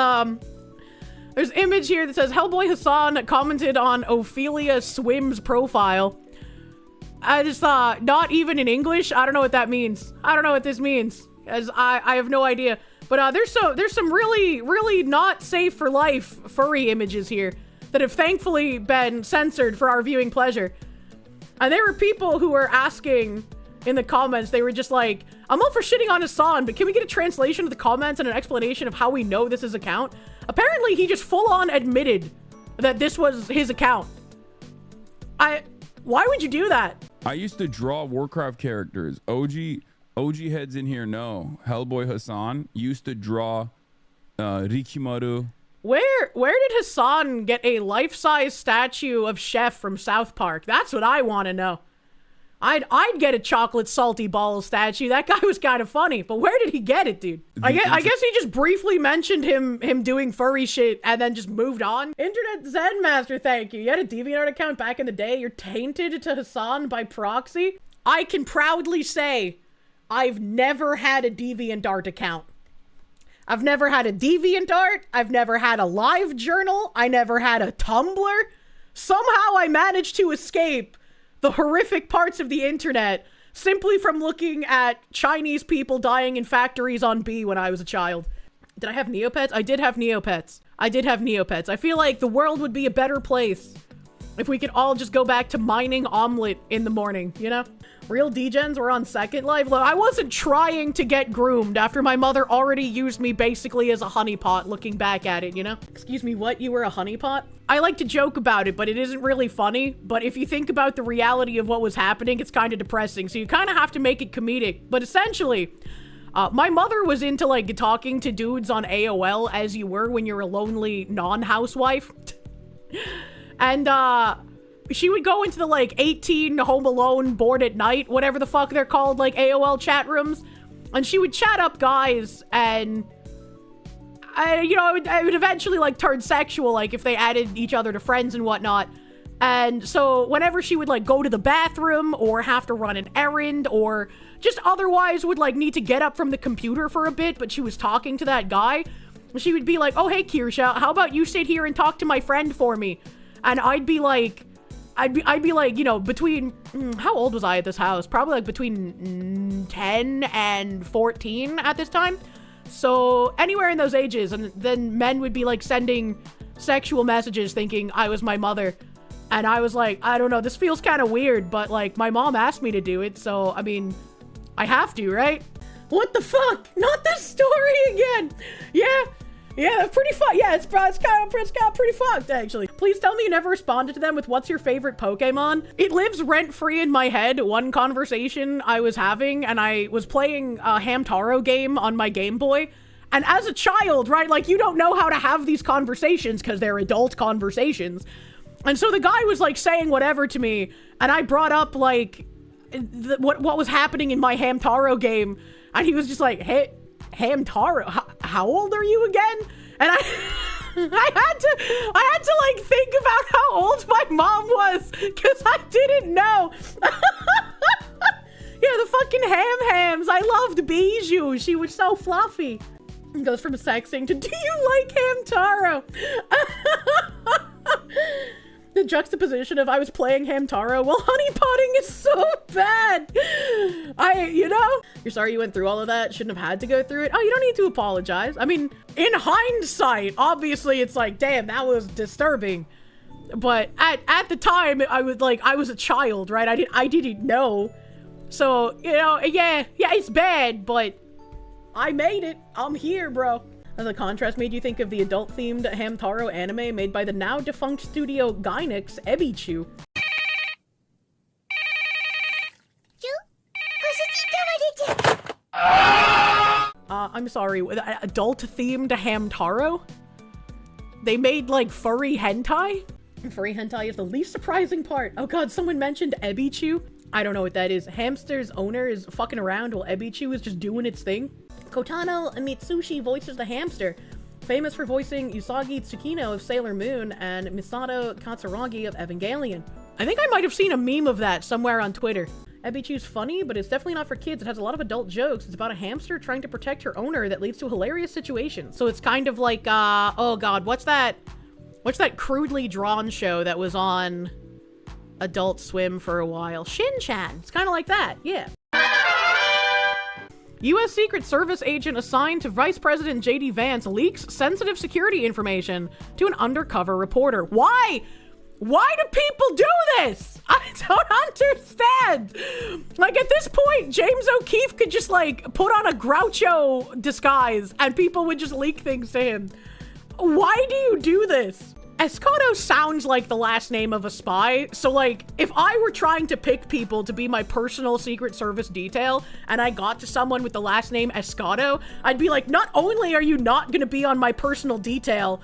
image here that says Hellboy Hassan commented on Ophelia Swim's profile. I just thought, not even in English? I don't know what that means. I don't know what this means, as I have no idea. But there's some really, really not safe for life furry images here that have thankfully been censored for our viewing pleasure. And there were people who were asking in the comments, they were just like, I'm all for shitting on Hassan, but can we get a translation of the comments and an explanation of how we know this is his account? Apparently, he just full-on admitted that this was his account. Why would you do that? I used to draw Warcraft characters. OG heads in here know. Hellboy Hassan used to draw Rikimaru. Where did Hassan get a life-size statue of Chef from South Park? That's what I want to know. I'd get a chocolate salty ball statue. That guy was kind of funny, but where did he get it, dude? I guess he just briefly mentioned him doing furry shit and then just moved on. Internet Zen Master, thank you. You had a DeviantArt account back in the day. You're tainted to Hassan by proxy. I can proudly say I've never had a DeviantArt account. I've never had a DeviantArt. I've never had a live journal. I never had a Tumblr. Somehow I managed to escape the horrific parts of the internet simply from looking at Chinese people dying in factories on B when I was a child. Did I have Neopets? I did have Neopets. I feel like the world would be a better place if we could all just go back to mining omelet in the morning, you know? Real degens were on Second Life. Look, I wasn't trying to get groomed after my mother already used me basically as a honeypot looking back at it, you know? Excuse me, what? You were a honeypot? I like to joke about it, but it isn't really funny. But if you think about the reality of what was happening, it's kind of depressing. So you kind of have to make it comedic. But essentially, my mother was into like talking to dudes on AOL as you were when you're a lonely non-housewife. And, she would go into the, like, 18 Home Alone Bored at Night, whatever the fuck they're called, like, AOL chat rooms. And she would chat up guys, and, it would eventually, like, turn sexual, like, if they added each other to friends and whatnot. And so whenever she would, like, go to the bathroom, or have to run an errand, or just otherwise would, like, need to get up from the computer for a bit, but she was talking to that guy, she would be like, oh, hey, Kirsche, how about you sit here and talk to my friend for me? And I'd be like, you know, between, how old was I at this house? Probably like between 10 and 14 at this time. So anywhere in those ages. And then men would be like sending sexual messages thinking I was my mother. And I was like, I don't know, this feels kind of weird, but like my mom asked me to do it. So, I mean, I have to, right? What the fuck? Not this story again. Yeah, pretty fucked. Yeah, it's kind of pretty fucked, actually. Please tell me you never responded to them with what's your favorite Pokemon? It lives rent-free in my head. One conversation I was having, and I was playing a Hamtaro game on my Game Boy. And as a child, right, like, you don't know how to have these conversations because they're adult conversations. And so the guy was, like, saying whatever to me, and I brought up, like, what was happening in my Hamtaro game, and he was just like, hey, Hamtaro, how old are you again? And I had to like think about how old my mom was because I didn't know. Yeah, the fucking hams. I loved Bijou. She was so fluffy. It goes from sexing to, do you like Hamtaro? The juxtaposition of I was playing Hamtaro while honeypotting is so bad. You're sorry you went through all of that. Shouldn't have had to go through it. Oh, you don't need to apologize. I mean, in hindsight, obviously it's like, damn, that was disturbing. But at the time, I was a child, right? I didn't know. So, you know, yeah, it's bad, but I made it. I'm here, bro. And the contrast made you think of the adult-themed Hamtaro anime made by the now-defunct studio Gainax Ebichu. I'm sorry, adult-themed Hamtaro? They made, like, furry hentai? Furry hentai is the least surprising part. Oh god, someone mentioned Ebichu. I don't know what that is. Hamster's owner is fucking around while Ebichu is just doing its thing. Kotano Mitsushi voices the hamster, famous for voicing Usagi Tsukino of Sailor Moon and Misato Katsuragi of Evangelion. I think I might have seen a meme of that somewhere on Twitter. Ebichu's funny, but it's definitely not for kids. It has a lot of adult jokes. It's about a hamster trying to protect her owner that leads to a hilarious situation. So it's kind of like, oh god, what's that crudely drawn show that was on Adult Swim for a while? Shin-chan. It's kind of like that, yeah. U.S. Secret Service agent assigned to Vice President J.D. Vance leaks sensitive security information to an undercover reporter. Why? Why do people do this? I don't understand. Like, at this point, James O'Keefe could just, like, put on a Groucho disguise and people would just leak things to him. Why do you do this? Escoto sounds like the last name of a spy, so like, if I were trying to pick people to be my personal Secret Service detail, and I got to someone with the last name Escoto, I'd be like, not only are you not gonna be on my personal detail,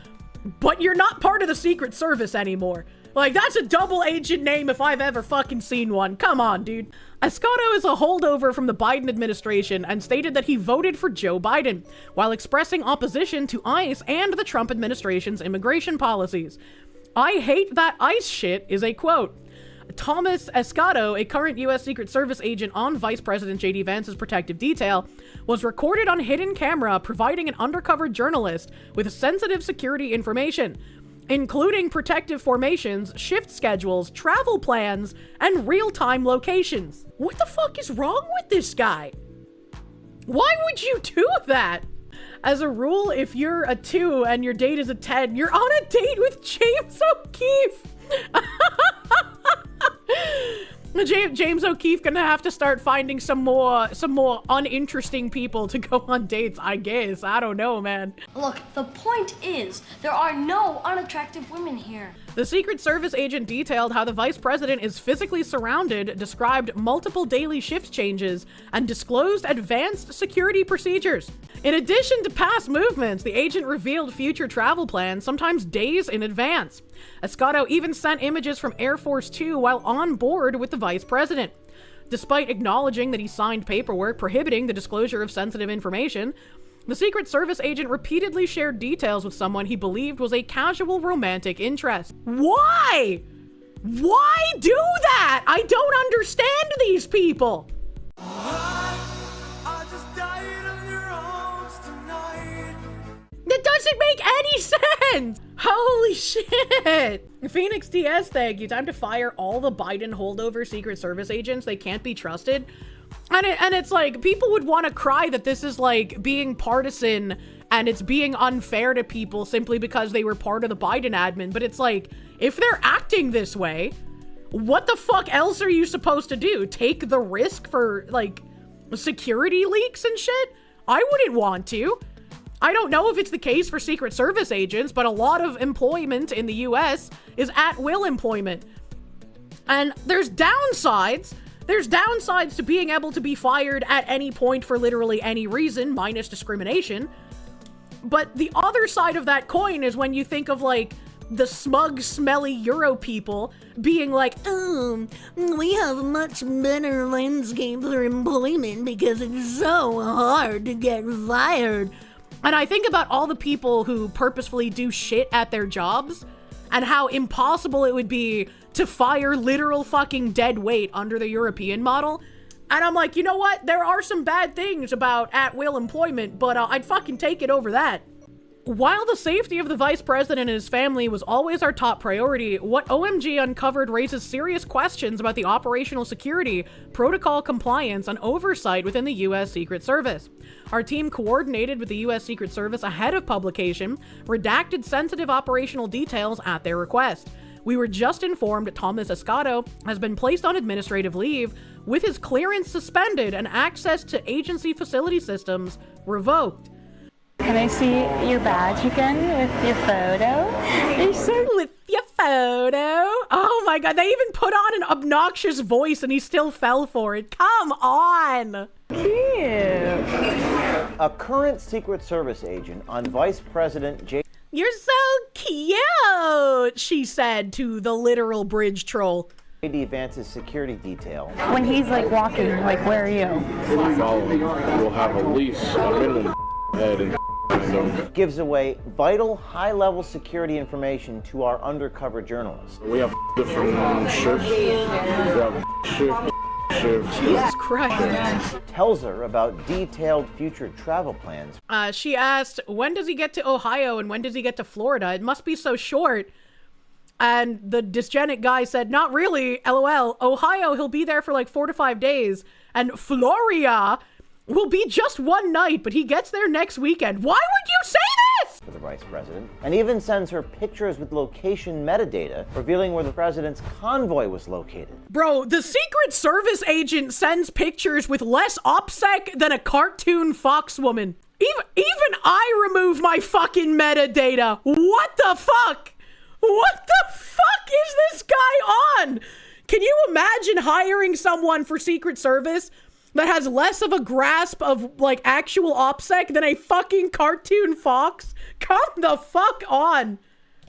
but you're not part of the Secret Service anymore. Like, that's a double agent name if I've ever fucking seen one. Come on, dude. Escoto is a holdover from the Biden administration and stated that he voted for Joe Biden while expressing opposition to ICE and the Trump administration's immigration policies. "I hate that ICE shit" is a quote. Thomas Escoto, a current U.S. Secret Service agent on Vice President J.D. Vance's protective detail, was recorded on hidden camera providing an undercover journalist with sensitive security information, including protective formations, shift schedules, travel plans, and real-time locations. What the fuck is wrong with this guy? Why would you do that? As a rule, if you're a 2 and your date is a 10, you're on a date with James O'Keefe. James O'Keefe gonna have to start finding some more uninteresting people to go on dates, I guess. I don't know, man. Look, the point is, there are no unattractive women here. The Secret Service agent detailed how the vice president is physically surrounded, described multiple daily shift changes, and disclosed advanced security procedures. In addition to past movements, the agent revealed future travel plans, sometimes days in advance. Escoto even sent images from Air Force 2 while on board with the vice president. Despite acknowledging that he signed paperwork prohibiting the disclosure of sensitive information, the Secret Service agent repeatedly shared details with someone he believed was a casual romantic interest. Why? Why do that? I don't understand these people. That doesn't make any sense! Holy shit! Phoenix DS, thank you. Time to fire all the Biden holdover Secret Service agents. They can't be trusted. And it's like, people would want to cry that this is like being partisan and it's being unfair to people simply because they were part of the Biden admin. But it's like, if they're acting this way, what the fuck else are you supposed to do? Take the risk for like security leaks and shit? I wouldn't want to. I don't know if it's the case for Secret Service agents, but a lot of employment in the US is at-will employment. And there's downsides. There's downsides to being able to be fired at any point for literally any reason, minus discrimination. But the other side of that coin is when you think of, like, the smug, smelly Euro people being like, we have a much better landscape for employment because it's so hard to get fired. And I think about all the people who purposefully do shit at their jobs and how impossible it would be to fire literal fucking dead weight under the European model. And I'm like, you know what? There are some bad things about at-will employment, but I'd fucking take it over that. While the safety of the vice president and his family was always our top priority, what OMG uncovered raises serious questions about the operational security, protocol compliance, and oversight within the U.S. Secret Service. Our team coordinated with the U.S. Secret Service ahead of publication, redacted sensitive operational details at their request. We were just informed Thomas Escato has been placed on administrative leave with his clearance suspended and access to agency facility systems revoked. Can I see your badge again with your photo? You're so with your photo. Oh my god, they even put on an obnoxious voice and he still fell for it. Come on. cute. A current Secret Service agent on Vice President J.D. You're so cute, she said to the literal bridge troll. J.D. Vance's security detail. When he's like walking, like where are you? We'll have at least a minimum head and gives away vital high-level security information to our undercover journalists. we have different shifts. We have shifts. Jesus Christ. Tells her about detailed future travel plans. She asked, when does he get to Ohio and when does he get to Florida? It must be so short. And the dysgenic guy said, not really, LOL. Ohio, he'll be there for like 4 to 5 days. And Florida will be just one night, but he gets there next weekend. Why would you say this? For the Vice President. And even sends her pictures with location metadata, revealing where the President's convoy was located. Bro, the Secret Service agent sends pictures with less OPSEC than a cartoon Fox woman. Even I remove my fucking metadata. What the fuck? What the fuck is this guy on? Can you imagine hiring someone for Secret Service that has less of a grasp of like actual OPSEC than a fucking cartoon Fox? Come the fuck on.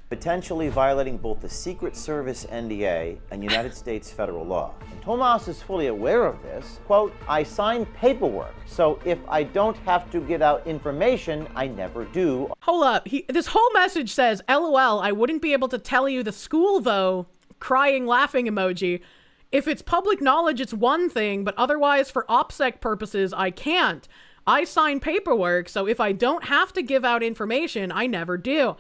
Potentially violating both the Secret Service NDA and United States federal law. And Tomas is fully aware of this. Quote, I sign paperwork, so if I don't have to get out information, I never do. Hold up. This whole message says, LOL, I wouldn't be able to tell you the school though. Crying laughing emoji. If it's public knowledge, it's one thing, but otherwise for OPSEC purposes, I can't. I sign paperwork, so if I don't have to give out information, I never do.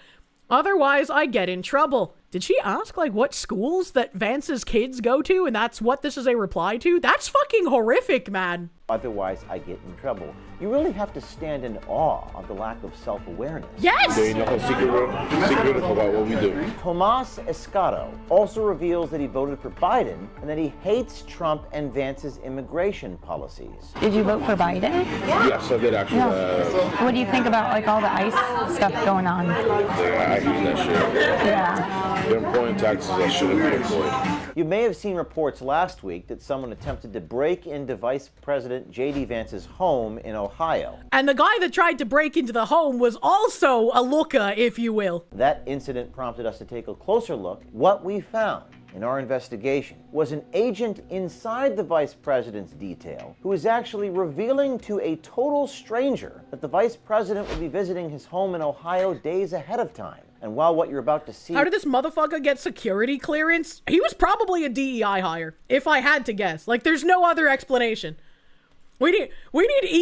Otherwise, I get in trouble. Did she ask, like, what schools that Vance's kids go to, and that's what this is a reply to? That's fucking horrific, man. Otherwise, I get in trouble. You really have to stand in awe of the lack of self-awareness. Yes! They know secret about what we do. Tomas Escato also reveals that he voted for Biden and that he hates Trump and Vance's immigration policies. Did you vote for Biden? Yes, I did actually. What do you think about like all the ICE stuff going on? Yeah, I hate that shit. Yeah. They're employing taxes that shouldn't be employed. You may have seen reports last week that someone attempted to break into Vice President J.D. Vance's home in Ohio. And the guy that tried to break into the home was also a looker, if you will. That incident prompted us to take a closer look. What we found in our investigation was an agent inside the Vice President's detail who is actually revealing to a total stranger that the Vice President will be visiting his home in Ohio days ahead of time. And while what you're about to see... How did this motherfucker get security clearance? He was probably a DEI hire, if I had to guess. Like, there's no other explanation. We need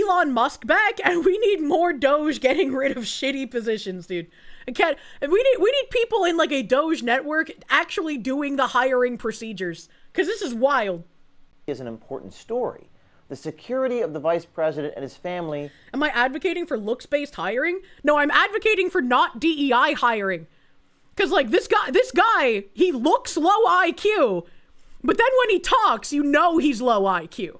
Elon Musk back, and we need more Doge getting rid of shitty positions, dude. We need people in like a Doge network actually doing the hiring procedures, because this is wild. Is an important story. The security of the Vice President and his family. Am I advocating for looks-based hiring? No, I'm advocating for not DEI hiring. Because like this guy, he looks low IQ, but then when he talks, you know he's low IQ.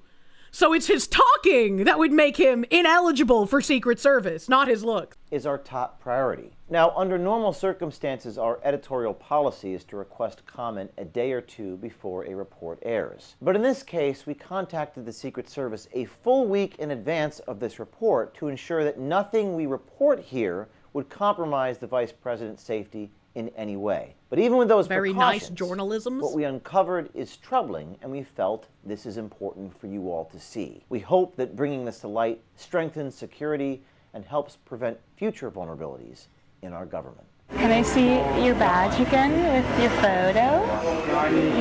So it's his talking that would make him ineligible for Secret Service, not his look. Is our top priority. Now, under normal circumstances, our editorial policy is to request comment a day or two before a report airs. But in this case, we contacted the Secret Service a full week in advance of this report to ensure that nothing we report here would compromise the Vice President's safety in any way. But even with those very nice journalisms, what we uncovered is troubling, and we felt this is important for you all to see. We hope that bringing this to light strengthens security and helps prevent future vulnerabilities in our government. Can I see your badge again with your photo?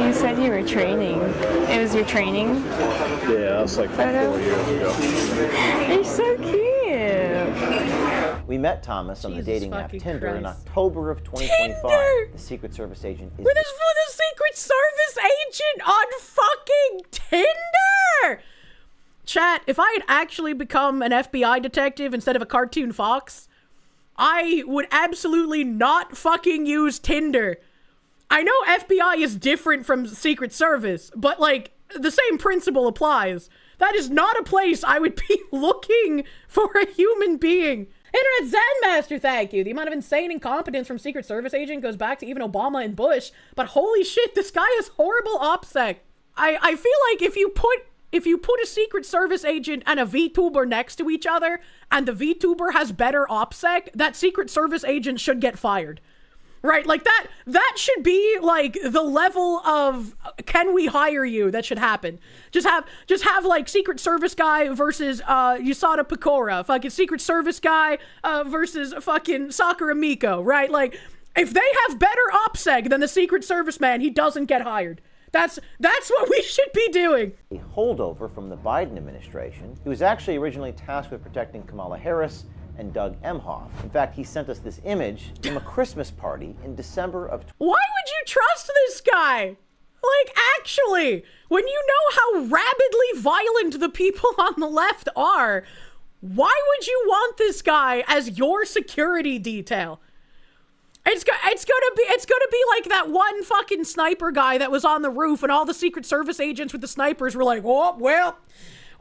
You said you were training. It was your training? Yeah, that's like photo? 4 years ago. You're so cute. We met Thomas on the dating app Tinder in October of 2025. Tinder! The Secret Service agent is... With the Secret Service agent on fucking Tinder! Chat, if I had actually become an FBI detective instead of a cartoon Fox, I would absolutely not fucking use Tinder. I know FBI is different from Secret Service, but like the same principle applies. That is not a place I would be looking for a human being. Internet Zen Master, thank you. The amount of insane incompetence from Secret Service agent goes back to even Obama and Bush, but holy shit, this guy has horrible OPSEC. I feel like if you put a Secret Service agent and a VTuber next to each other, and the VTuber has better OPSEC, that Secret Service agent should get fired. Right? Like that should be like the level of can we hire you that should happen. Just have like Secret Service guy versus Yusada Pecora, fucking Secret Service guy versus fucking Sakura Miko, right? Like if they have better OPSEC than the Secret Service man, he doesn't get hired. That's what we should be doing. A holdover from the Biden administration. He was actually originally tasked with protecting Kamala Harris and Doug Emhoff. In fact, he sent us this image from a Christmas party in December of... Why would you trust this guy? Like, actually, when you know how rabidly violent the people on the left are, why would you want this guy as your security detail? It's gonna be like that one fucking sniper guy that was on the roof and all the Secret Service agents with the snipers were like, oh, well,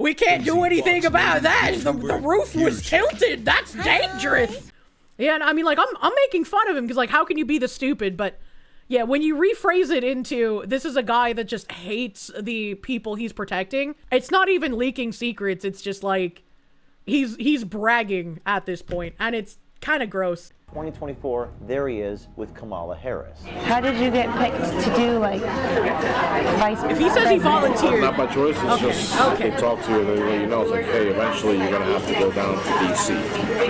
we can't do anything about that. The roof was tilted. That's dangerous. Yeah, and I mean, like, I'm making fun of him because, like, how can you be this stupid? But yeah, when you rephrase it into this is a guy that just hates the people he's protecting, it's not even leaking secrets. It's just like he's bragging at this point, and it's kind of gross. 2024, there he is with Kamala Harris. How did you get picked to do, like, vice president? If he says he volunteered. Not by choice, it's just they talk to you and they let you know, it's like, hey, eventually you're going to have to go down to D.C.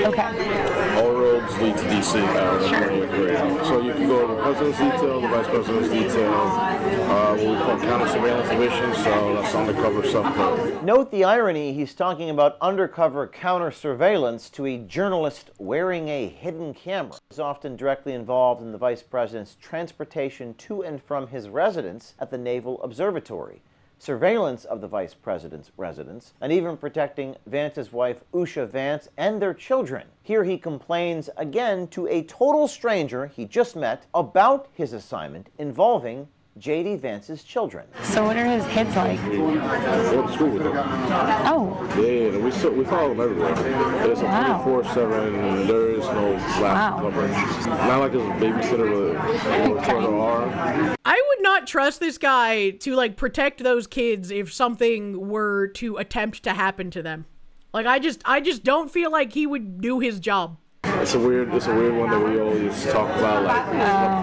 Okay. All roads lead to D.C. now when you're great. So you can go to the president's detail, the vice president's detail, what we call counter surveillance division, so that's undercover stuff. Note the irony, he's talking about undercover counter surveillance to a journalist wearing a hidden camera. Is often directly involved in the vice president's transportation to and from his residence at the Naval Observatory, surveillance of the vice president's residence, and even protecting Vance's wife Usha Vance and their children. Here he complains again to a total stranger he just met about his assignment involving J.D. Vance's children. So what are his kids like? We go to school with them. Oh. Yeah, we follow them everywhere. There's a 24/7, there is no last coverage. Not like it's a babysitter or reporter are. I would not trust this guy to like protect those kids if something were to attempt to happen to them. Like I just don't feel like he would do his job. It's a weird one that we always talk about, like,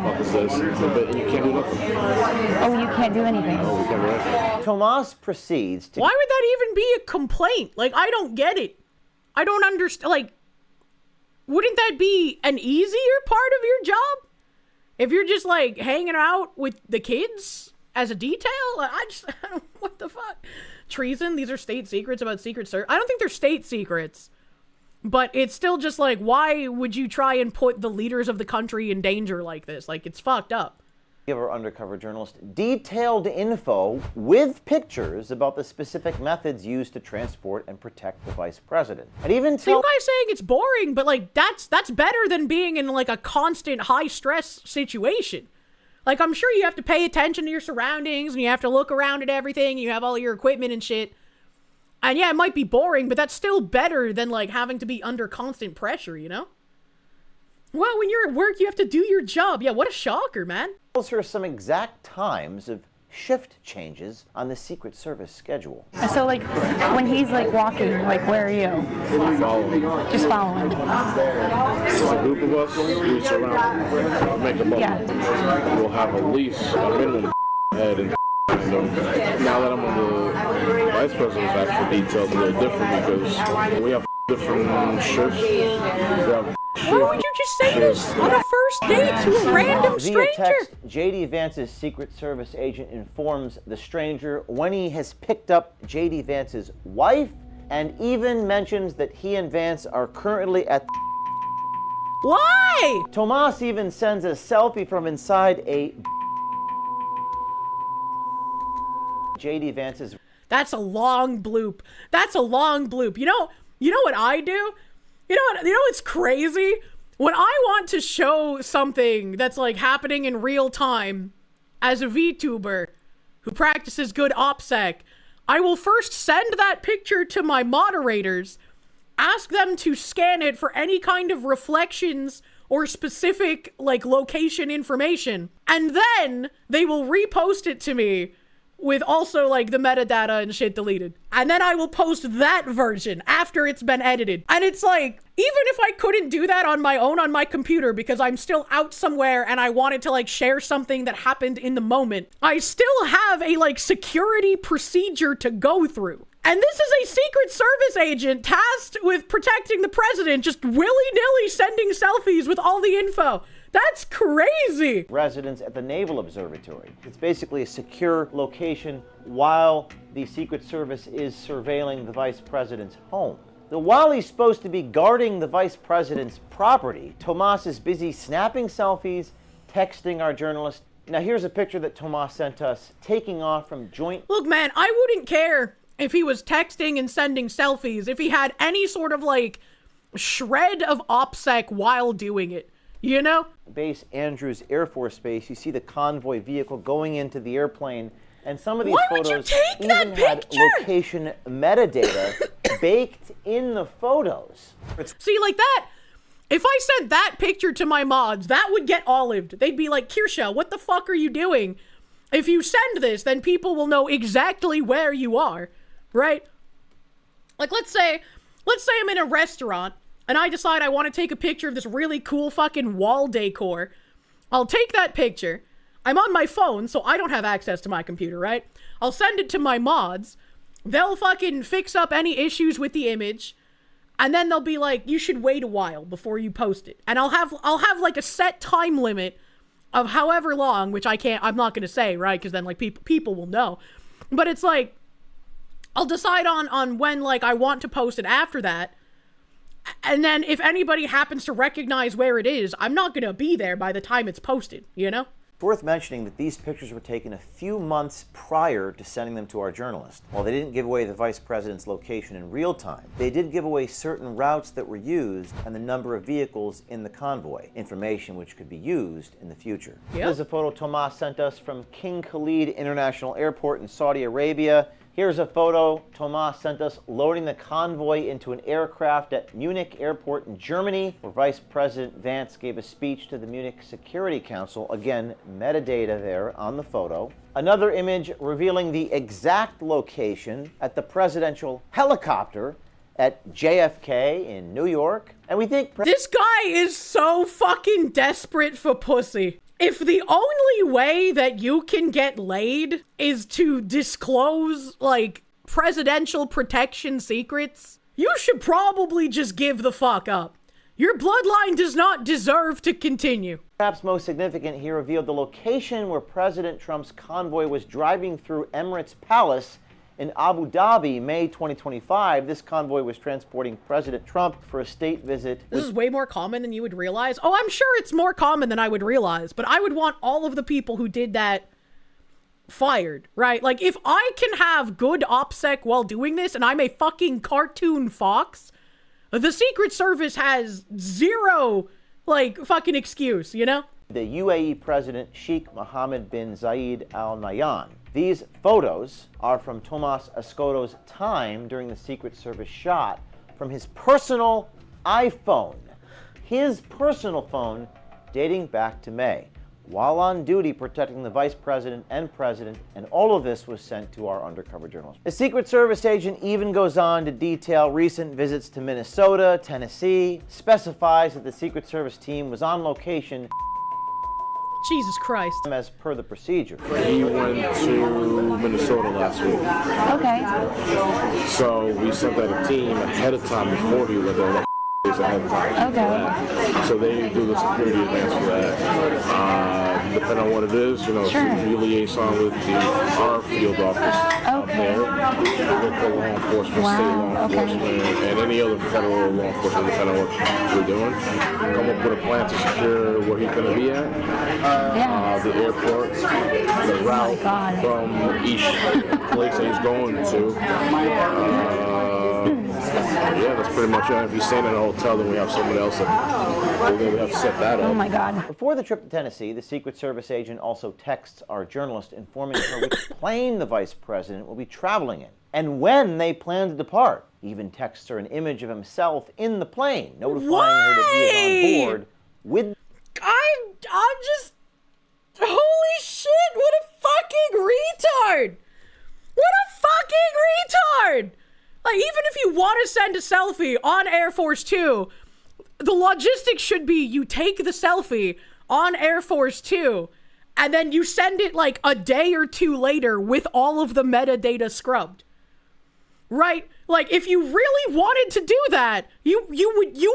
what the fuck is this? But you can't do nothing. Oh, you can't do anything. No, we can't do anything. Tomas proceeds to... Why would that even be a complaint? Like, I don't get it. I don't understand. Like, wouldn't that be an easier part of your job? If you're just, like, hanging out with the kids as a detail? I don't, what the fuck? Treason? These are state secrets about Secret Service? I don't think they're state secrets. But it's still just like, why would you try and put the leaders of the country in danger like this? Like, it's fucked up. Give our undercover journalist detailed info with pictures about the specific methods used to transport and protect the vice president. And even so you guys saying it's boring, but like that's better than being in like a constant high stress situation. Like, I'm sure you have to pay attention to your surroundings and you have to look around at everything. You have all your equipment and shit. And yeah, it might be boring, but that's still better than, like, having to be under constant pressure, you know? Well, when you're at work, you have to do your job. Yeah, what a shocker, man. Tells her some exact times of shift changes on the Secret Service schedule. So, like, when he's, like, walking, like, where are you? Following. Just following. This is a group of us. We surround, make a bubble. Yeah. We'll have at least a minimum head and now that I'm on the vice president's actual details, a little different because we have different shifts. Why would you just say this on a first date to a random stranger? Via text, J.D. Vance's Secret Service agent informs the stranger when he has picked up J.D. Vance's wife and even mentions that he and Vance are currently at... Why? Tomas even sends a selfie from inside a... J.D. Vance's... That's a long bloop. That's a long bloop. You know what I do? You know what's crazy? when I want to show something that's like happening in real time as a VTuber who practices good OPSEC, I will first send that picture to my moderators, ask them to scan it for any kind of reflections or specific like location information, and then they will repost it to me with also like the metadata and shit deleted. And then I will post that version after it's been edited. And it's like, even if I couldn't do that on my own on my computer because I'm still out somewhere and I wanted to like share something that happened in the moment, I still have a like security procedure to go through. And this is a Secret Service agent tasked with protecting the president, just willy-nilly sending selfies with all the info. That's crazy. Residents at the Naval Observatory. It's basically a secure location while the Secret Service is surveilling the vice president's home. Now, while he's supposed to be guarding the vice president's property, Tomas is busy snapping selfies, texting our journalist. Now, here's a picture that Tomas sent us, taking off from joint... Look, man, I wouldn't care if he was texting and sending selfies, if he had any sort of, like, shred of OPSEC while doing it, you know? Base Andrews Air Force Base, you see the convoy vehicle going into the airplane, and some of these photos even had location metadata baked in the photos. See, like that, if I sent that picture to my mods, that would get olived. They'd be like, Kirsche, what the fuck are you doing? If you send this, then people will know exactly where you are, right? Like, let's say I'm in a restaurant, and I decide I want to take a picture of this really cool fucking wall decor. I'll take that picture. I'm on my phone, so I don't have access to my computer, right? I'll send it to my mods. They'll fucking fix up any issues with the image. And then they'll be like, you should wait a while before you post it. And I'll have like a set time limit of however long, which I'm not going to say, right? Because then like people will know. But it's like, I'll decide on when like I want to post it after that. And then if anybody happens to recognize where it is, I'm not going to be there by the time it's posted, you know? It's worth mentioning that these pictures were taken a few months prior to sending them to our journalist. While they didn't give away the vice president's location in real time, they did give away certain routes that were used and the number of vehicles in the convoy, information which could be used in the future. Yep. Here's a photo Tomas sent us from King Khalid International Airport in Saudi Arabia. Here's a photo Tomas sent us loading the convoy into an aircraft at Munich Airport in Germany, where Vice President Vance gave a speech to the Munich Security Council. Again, metadata there on the photo. Another image revealing the exact location at the presidential helicopter at JFK in New York. And we think... This guy is so fucking desperate for pussy. If the only way that you can get laid is to disclose, like, presidential protection secrets, you should probably just give the fuck up. Your bloodline does not deserve to continue. Perhaps most significant, he revealed the location where President Trump's convoy was driving through Emirates Palace in Abu Dhabi, May 2025. This convoy was transporting President Trump for a state visit. This is way more common than you would realize. Oh, I'm sure it's more common than I would realize, but I would want all of the people who did that fired, right? Like, if I can have good OPSEC while doing this and I'm a fucking cartoon fox, the Secret Service has zero, like, fucking excuse, you know? The UAE President Sheikh Mohammed bin Zayed Al Nahyan. These photos are from Tomas Escoto's time during the Secret Service shot from his personal iPhone. His personal phone dating back to May, while on duty protecting the vice president and president, and all of this was sent to our undercover journalist. The Secret Service agent even goes on to detail recent visits to Minnesota, Tennessee, specifies that the Secret Service team was on location Jesus Christ. as per the procedure. He went to Minnesota last week. Okay. So we sent out a team ahead of time before he went there. Ahead of time. Okay. So they do the security advance for that. Depending on what it is, you know, Sure. we liaison with our field office out there, local law enforcement, Wow, state law okay. enforcement, and any other federal law enforcement, depending on what we're doing. Come up with a plan to secure where he's going to be at, the airport, the route from each place that he's going to. Yeah, that's pretty much it. If you're staying in a hotel, then we have someone else that we have to set that up. Oh my God. Before the trip to Tennessee, the Secret Service agent also texts our journalist informing her which plane the vice president will be traveling in and when they plan to depart. He even texts her an image of himself in the plane, notifying her that he is on board with... I'm just... Holy shit, what a fucking retard! What a fucking retard! Like, even if you want to send a selfie on Air Force 2, the logistics should be you take the selfie on Air Force 2, and then you send it like a day or two later with all of the metadata scrubbed. Right? Like, if you really wanted to do that, you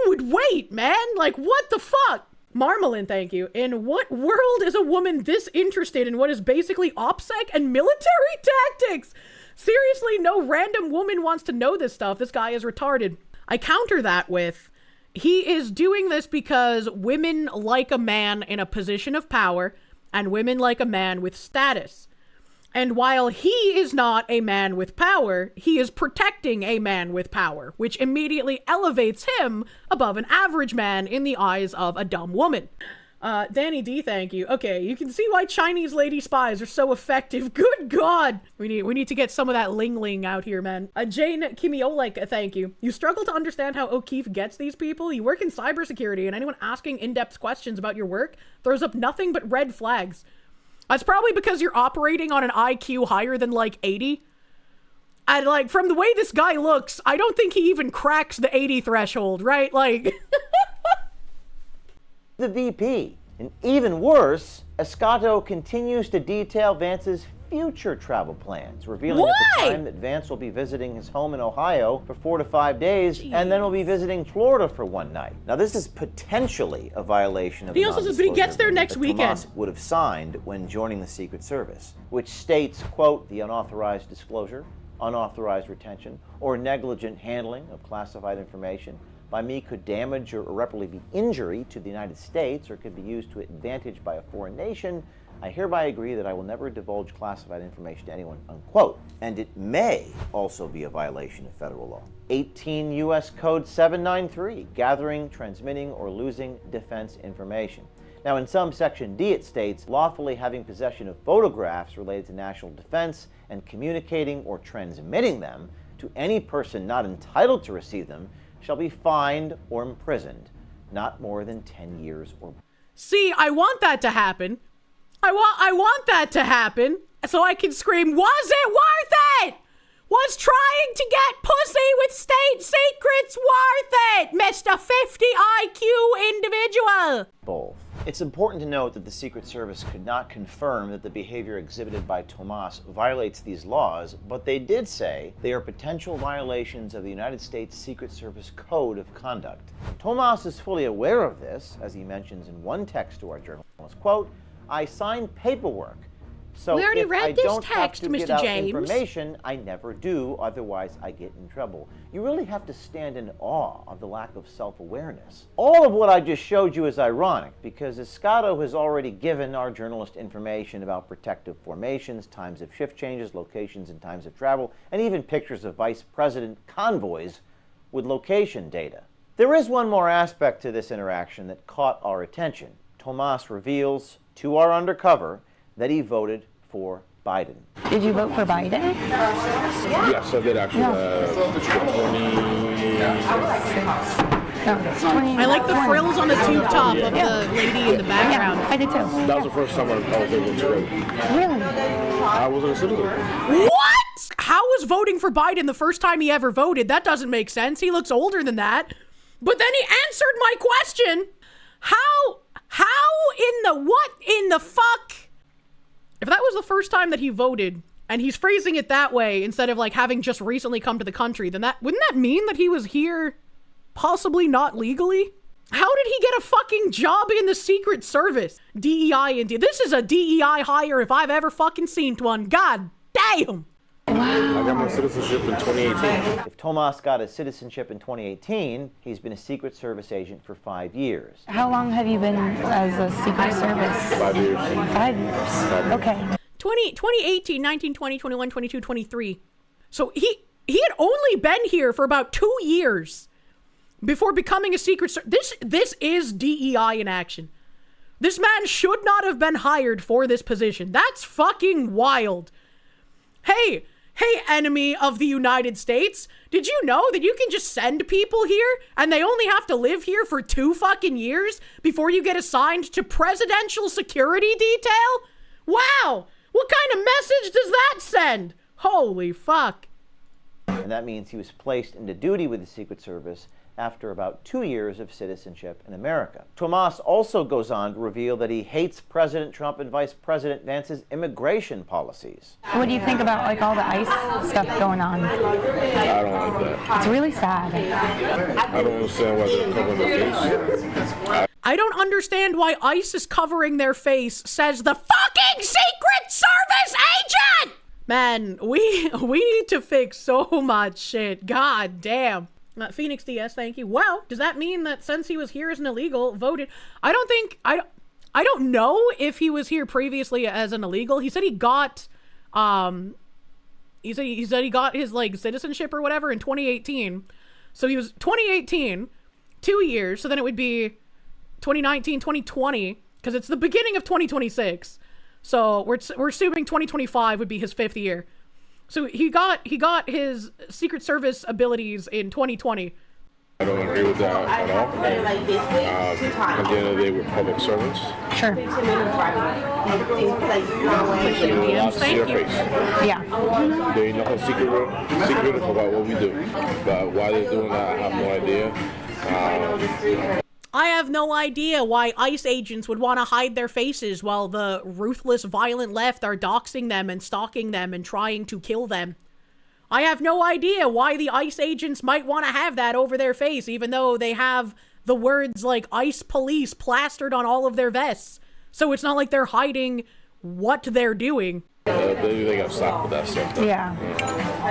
would wait, man. Like, what the fuck? Marmalin, thank you. In what world is a woman this interested in what is basically OPSEC and military tactics? Seriously, no random woman wants to know this stuff. This guy is retarded. I counter that with, he is doing this because women like a man in a position of power and women like a man with status. And while he is not a man with power, he is protecting a man with power, which immediately elevates him above an average man in the eyes of a dumb woman. Danny D, thank you. Okay, you can see why Chinese lady spies are so effective. Good God! We need to get some of that Ling Ling out here, man. Jane Kimiolek, thank you. You struggle to understand how O'Keefe gets these people? You work in cybersecurity, and anyone asking in-depth questions about your work throws up nothing but red flags. That's probably because you're operating on an IQ higher than, like, 80. And, like, from the way this guy looks, I don't think he even cracks the 80 threshold, right? Like... the VP. And even worse, Escato continues to detail Vance's future travel plans, revealing at the time that Vance will be visiting his home in Ohio for 4 to 5 days, and then will be visiting Florida for one night. Now, this is potentially a violation of the says, but he gets there next weekend. Tomas would have signed when joining the Secret Service, which states, quote, the unauthorized disclosure, unauthorized retention, or negligent handling of classified information by me could damage or irreparably be injury to the United States or could be used to advantage by a foreign nation. I hereby agree that I will never divulge classified information to anyone, unquote. And it may also be a violation of federal law. 18 U.S. Code 793, gathering, transmitting, or losing defense information. Now, in some Section D, it states, lawfully having possession of photographs related to national defense and communicating or transmitting them to any person not entitled to receive them shall be fined or imprisoned, not more than 10 years or... See, I want that to happen. I want that to happen so I can scream, was it worth it? Was trying to get pussy with state secrets worth it, Mr. 50 IQ individual? Both. It's important to note that the Secret Service could not confirm that the behavior exhibited by Tomas violates these laws, but they did say they are potential violations of the United States Secret Service Code of Conduct. Tomas is fully aware of this, as he mentions in one text to our journalist, quote, I signed paperwork, so we already if read I this don't text, have to Mr. get out James. information, I never do, otherwise I get in trouble. You really have to stand in awe of the lack of self-awareness. All of what I just showed you is ironic, because Escato has already given our journalist information about protective formations, times of shift changes, locations and times of travel, and even pictures of Vice President convoys with location data. There is one more aspect to this interaction that caught our attention. Tomas reveals to our Undercover that he voted for Biden. Did you vote for Biden? Yes, I did actually. I like the frills on the tube top of the lady in the background. Yeah, I did too. That was the first time I was able to vote. Really? I wasn't a citizen. What? How was voting for Biden the first time he ever voted? That doesn't make sense. He looks older than that. But then he answered my question. How in the what in the fuck? If that was the first time that he voted, and he's phrasing it that way instead of like having just recently come to the country, then wouldn't that mean that he was here possibly not legally? How did he get a fucking job in the Secret Service? DEI India. This is a DEI hire if I've ever fucking seen one. God damn. I got my citizenship in 2018. If Tomas got his citizenship in 2018, he's been a Secret Service agent for 5 years. How long have you been as a Secret Service? 5 years. 5 years. Okay. 2018, 19, 20, 21, 22, 23. So he had only been here for about 2 years before becoming a secret service. This is DEI in action. This man should not have been hired for this position. That's fucking wild. Hey, enemy of the United States, did you know that you can just send people here and they only have to live here for 2 fucking years before you get assigned to presidential security detail? Wow, what kind of message does that send? Holy fuck. And that means he was placed into duty with the Secret Service after about 2 years of citizenship in America. Tomas also goes on to reveal that he hates President Trump and Vice President Vance's immigration policies. What do you think about like all the ICE stuff going on? I don't like that. It's really sad. I don't understand why they're covering their face. I don't understand why ICE is covering their face, says the fucking Secret Service agent! Man, we need to fix so much shit. God damn. Phoenix DS, thank you. Well, does that mean that since he was here as an illegal, voted? I don't know if he was here previously as an illegal. He said he got, he said he got his like citizenship or whatever in 2018. So he was 2018, 2 years. So then it would be 2019, 2020, because it's the beginning of 2026. So we're assuming 2025 would be his 5th year. So he got his Secret Service abilities in 2020. I don't agree with that at all. At the end of the day, we're public servants. Sure. You're allowed to see our face. Yeah. There ain't nothing secret about what we do. But why they're doing that, I have no idea. I have no idea why ICE agents would want to hide their faces while the ruthless, violent left are doxing them and stalking them and trying to kill them. I have no idea why the ICE agents might want to have that over their face, even though they have the words like ICE police plastered on all of their vests. So it's not like they're hiding what they're doing. They gotta stop with that stuff. Though. Yeah.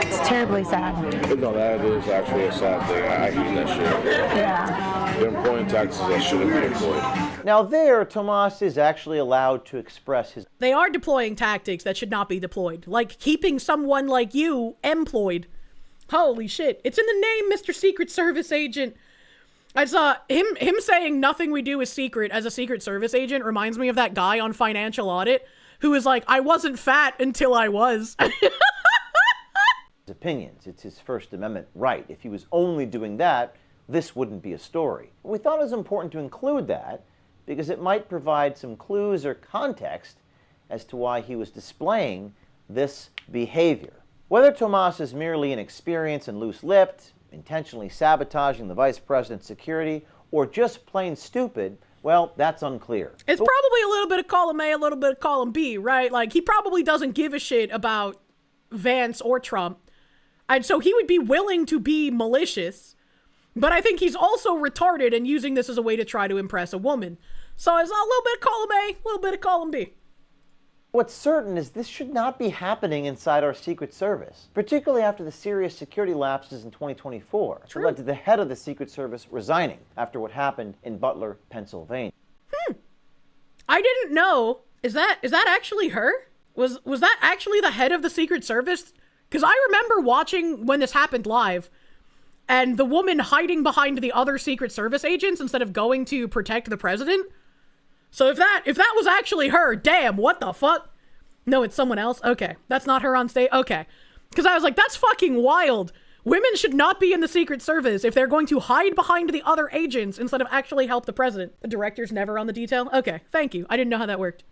It's terribly sad. No, that is actually a sad thing. I hate that shit. Yeah. They're employing taxes that shouldn't be employed. Now there, Tomas is actually allowed to express his... They are deploying tactics that should not be deployed, like keeping someone like you employed. Holy shit. It's in the name, Mr. Secret Service Agent. I saw him saying nothing we do is secret as a Secret Service agent reminds me of that guy on Financial Audit who was like, I wasn't fat until I was. opinions. It's his First Amendment right. If he was only doing that, this wouldn't be a story. We thought it was important to include that because it might provide some clues or context as to why he was displaying this behavior. Whether Tomas is merely inexperienced and loose-lipped, intentionally sabotaging the vice president's security, or just plain stupid, well, that's unclear. It's probably a little bit of column A, a little bit of column B, right? Like, he probably doesn't give a shit about Vance or Trump. And so he would be willing to be malicious, but I think he's also retarded and using this as a way to try to impress a woman. So it's a little bit of column A, a little bit of column B. What's certain is this should not be happening inside our Secret Service, particularly after the serious security lapses in 2024. True. It led to the head of the Secret Service resigning after what happened in Butler, Pennsylvania. I didn't know. Is that actually her? Was that actually the head of the Secret Service? Because I remember watching when this happened live, and the woman hiding behind the other Secret Service agents instead of going to protect the president. So if that was actually her, damn, what the fuck? No, it's someone else? Okay, that's not her on stage? Okay. Because I was like, that's fucking wild. Women should not be in the Secret Service if they're going to hide behind the other agents instead of actually help the president. The director's never on the detail? Okay, thank you. I didn't know how that worked.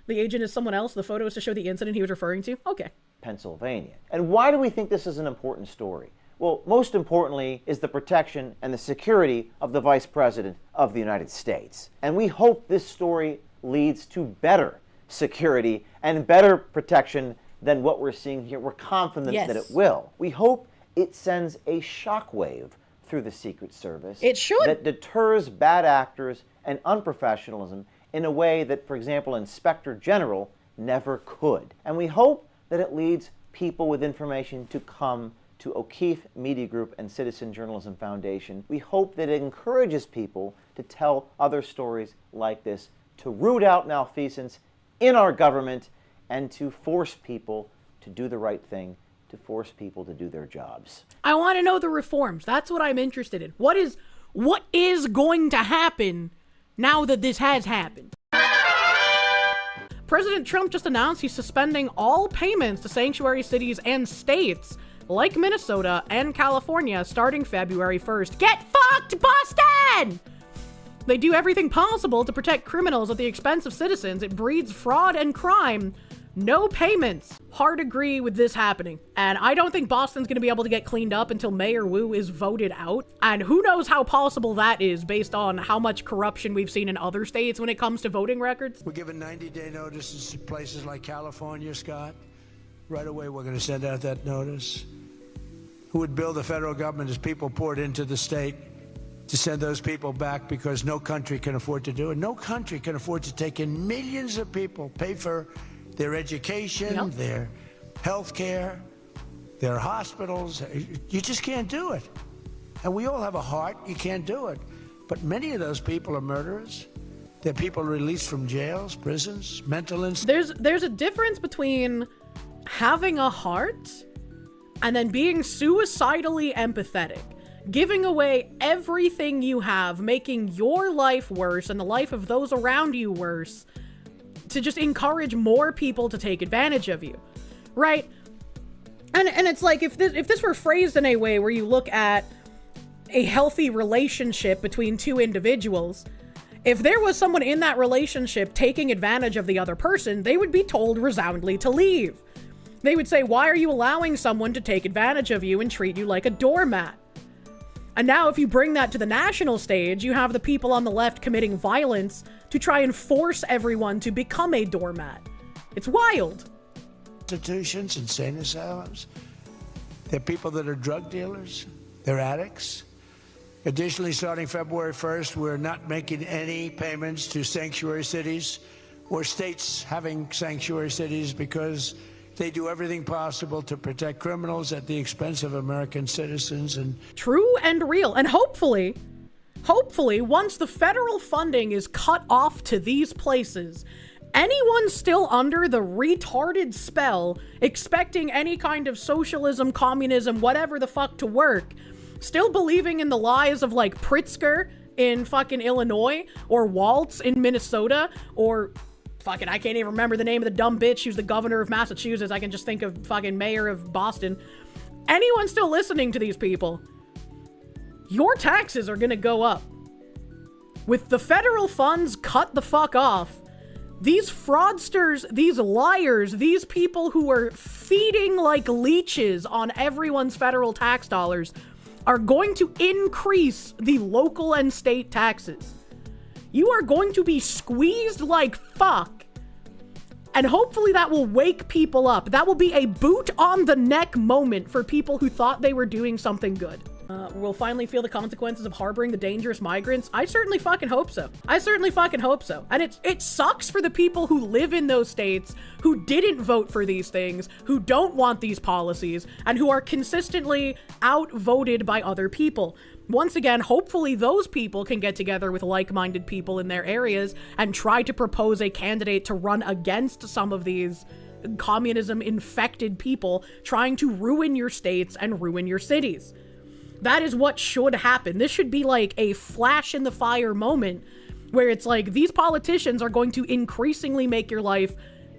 The agent is someone else. The photo is to show the incident he was referring to? Okay. Pennsylvania. And why do we think this is an important story? Well, most importantly is the protection and the security of the Vice President of the United States. And we hope this story leads to better security and better protection than what we're seeing here. We're confident that it will. We hope it sends a shockwave through the Secret Service. It should. That deters bad actors and unprofessionalism in a way that, for example, Inspector General never could. And we hope that it leads people with information to come to O'Keefe Media Group and Citizen Journalism Foundation. We hope that it encourages people to tell other stories like this, to root out malfeasance in our government, and to force people to do the right thing, to force people to do their jobs. I want to know the reforms. That's what I'm interested in. What is going to happen now that this has happened? President Trump just announced he's suspending all payments to sanctuary cities and states like Minnesota and California starting February 1st. Get fucked, Boston! They do everything possible to protect criminals at the expense of citizens. It breeds fraud and crime. No payments. Hard agree with this happening. And I don't think Boston's going to be able to get cleaned up until Mayor Wu is voted out. And who knows how possible that is based on how much corruption we've seen in other states when it comes to voting records. We're giving 90-day notices to places like California, Scott. Right away, we're going to send out that notice. Who would bill the federal government as people poured into the state to send those people back because no country can afford to do it. No country can afford to take in millions of people, pay for their education, their health care, their hospitals. You just can't do it. And we all have a heart. You can't do it. But many of those people are murderers. They're people released from jails, prisons, mental institutions. There's a difference between having a heart and then being suicidally empathetic. Giving away everything you have, making your life worse and the life of those around you worse to just encourage more people to take advantage of you, right? And it's like, if this were phrased in a way where you look at a healthy relationship between two individuals, if there was someone in that relationship taking advantage of the other person, they would be told resoundingly to leave. They would say, why are you allowing someone to take advantage of you and treat you like a doormat? And now if you bring that to the national stage, you have the people on the left committing violence to try and force everyone to become a doormat. It's wild. Institutions, insane asylums. They're people that are drug dealers. They're addicts. Additionally, starting February 1st, we're not making any payments to sanctuary cities or states having sanctuary cities because they do everything possible to protect criminals at the expense of American citizens. And true and real. And hopefully, once the federal funding is cut off to these places, anyone still under the retarded spell, expecting any kind of socialism, communism, whatever the fuck to work, still believing in the lies of like Pritzker in fucking Illinois, or Waltz in Minnesota, or fucking, I can't even remember the name of the dumb bitch who's the governor of Massachusetts. I can just think of fucking mayor of Boston. Anyone still listening to these people, your taxes are gonna go up. With the federal funds cut the fuck off, these fraudsters, these liars, these people who are feeding like leeches on everyone's federal tax dollars are going to increase the local and state taxes. You are going to be squeezed like fuck. And hopefully that will wake people up. That will be a boot on the neck moment for people who thought they were doing something good. We'll finally feel the consequences of harboring the dangerous migrants. I certainly fucking hope so. I certainly fucking hope so. And it sucks for the people who live in those states, who didn't vote for these things, who don't want these policies, and who are consistently outvoted by other people. Once again, hopefully those people can get together with like-minded people in their areas and try to propose a candidate to run against some of these communism-infected people trying to ruin your states and ruin your cities. That is what should happen. This should be like a flash in the fire moment where it's like these politicians are going to increasingly make your life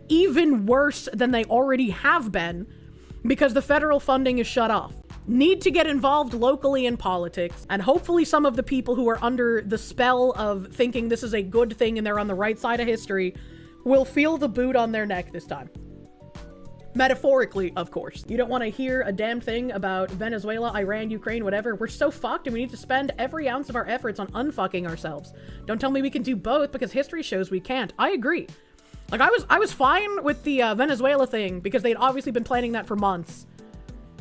even worse than they already have been because the federal funding is shut off. Need to get involved locally in politics, and hopefully some of the people who are under the spell of thinking this is a good thing and they're on the right side of history will feel the boot on their neck this time. Metaphorically, of course. You don't want to hear a damn thing about Venezuela, Iran, Ukraine, whatever. We're so fucked and we need to spend every ounce of our efforts on unfucking ourselves. Don't tell me we can do both because history shows we can't. I agree. Like, I was fine with the Venezuela thing because they'd obviously been planning that for months.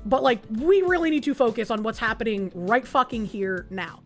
But, like, we really need to focus on what's happening right fucking here now.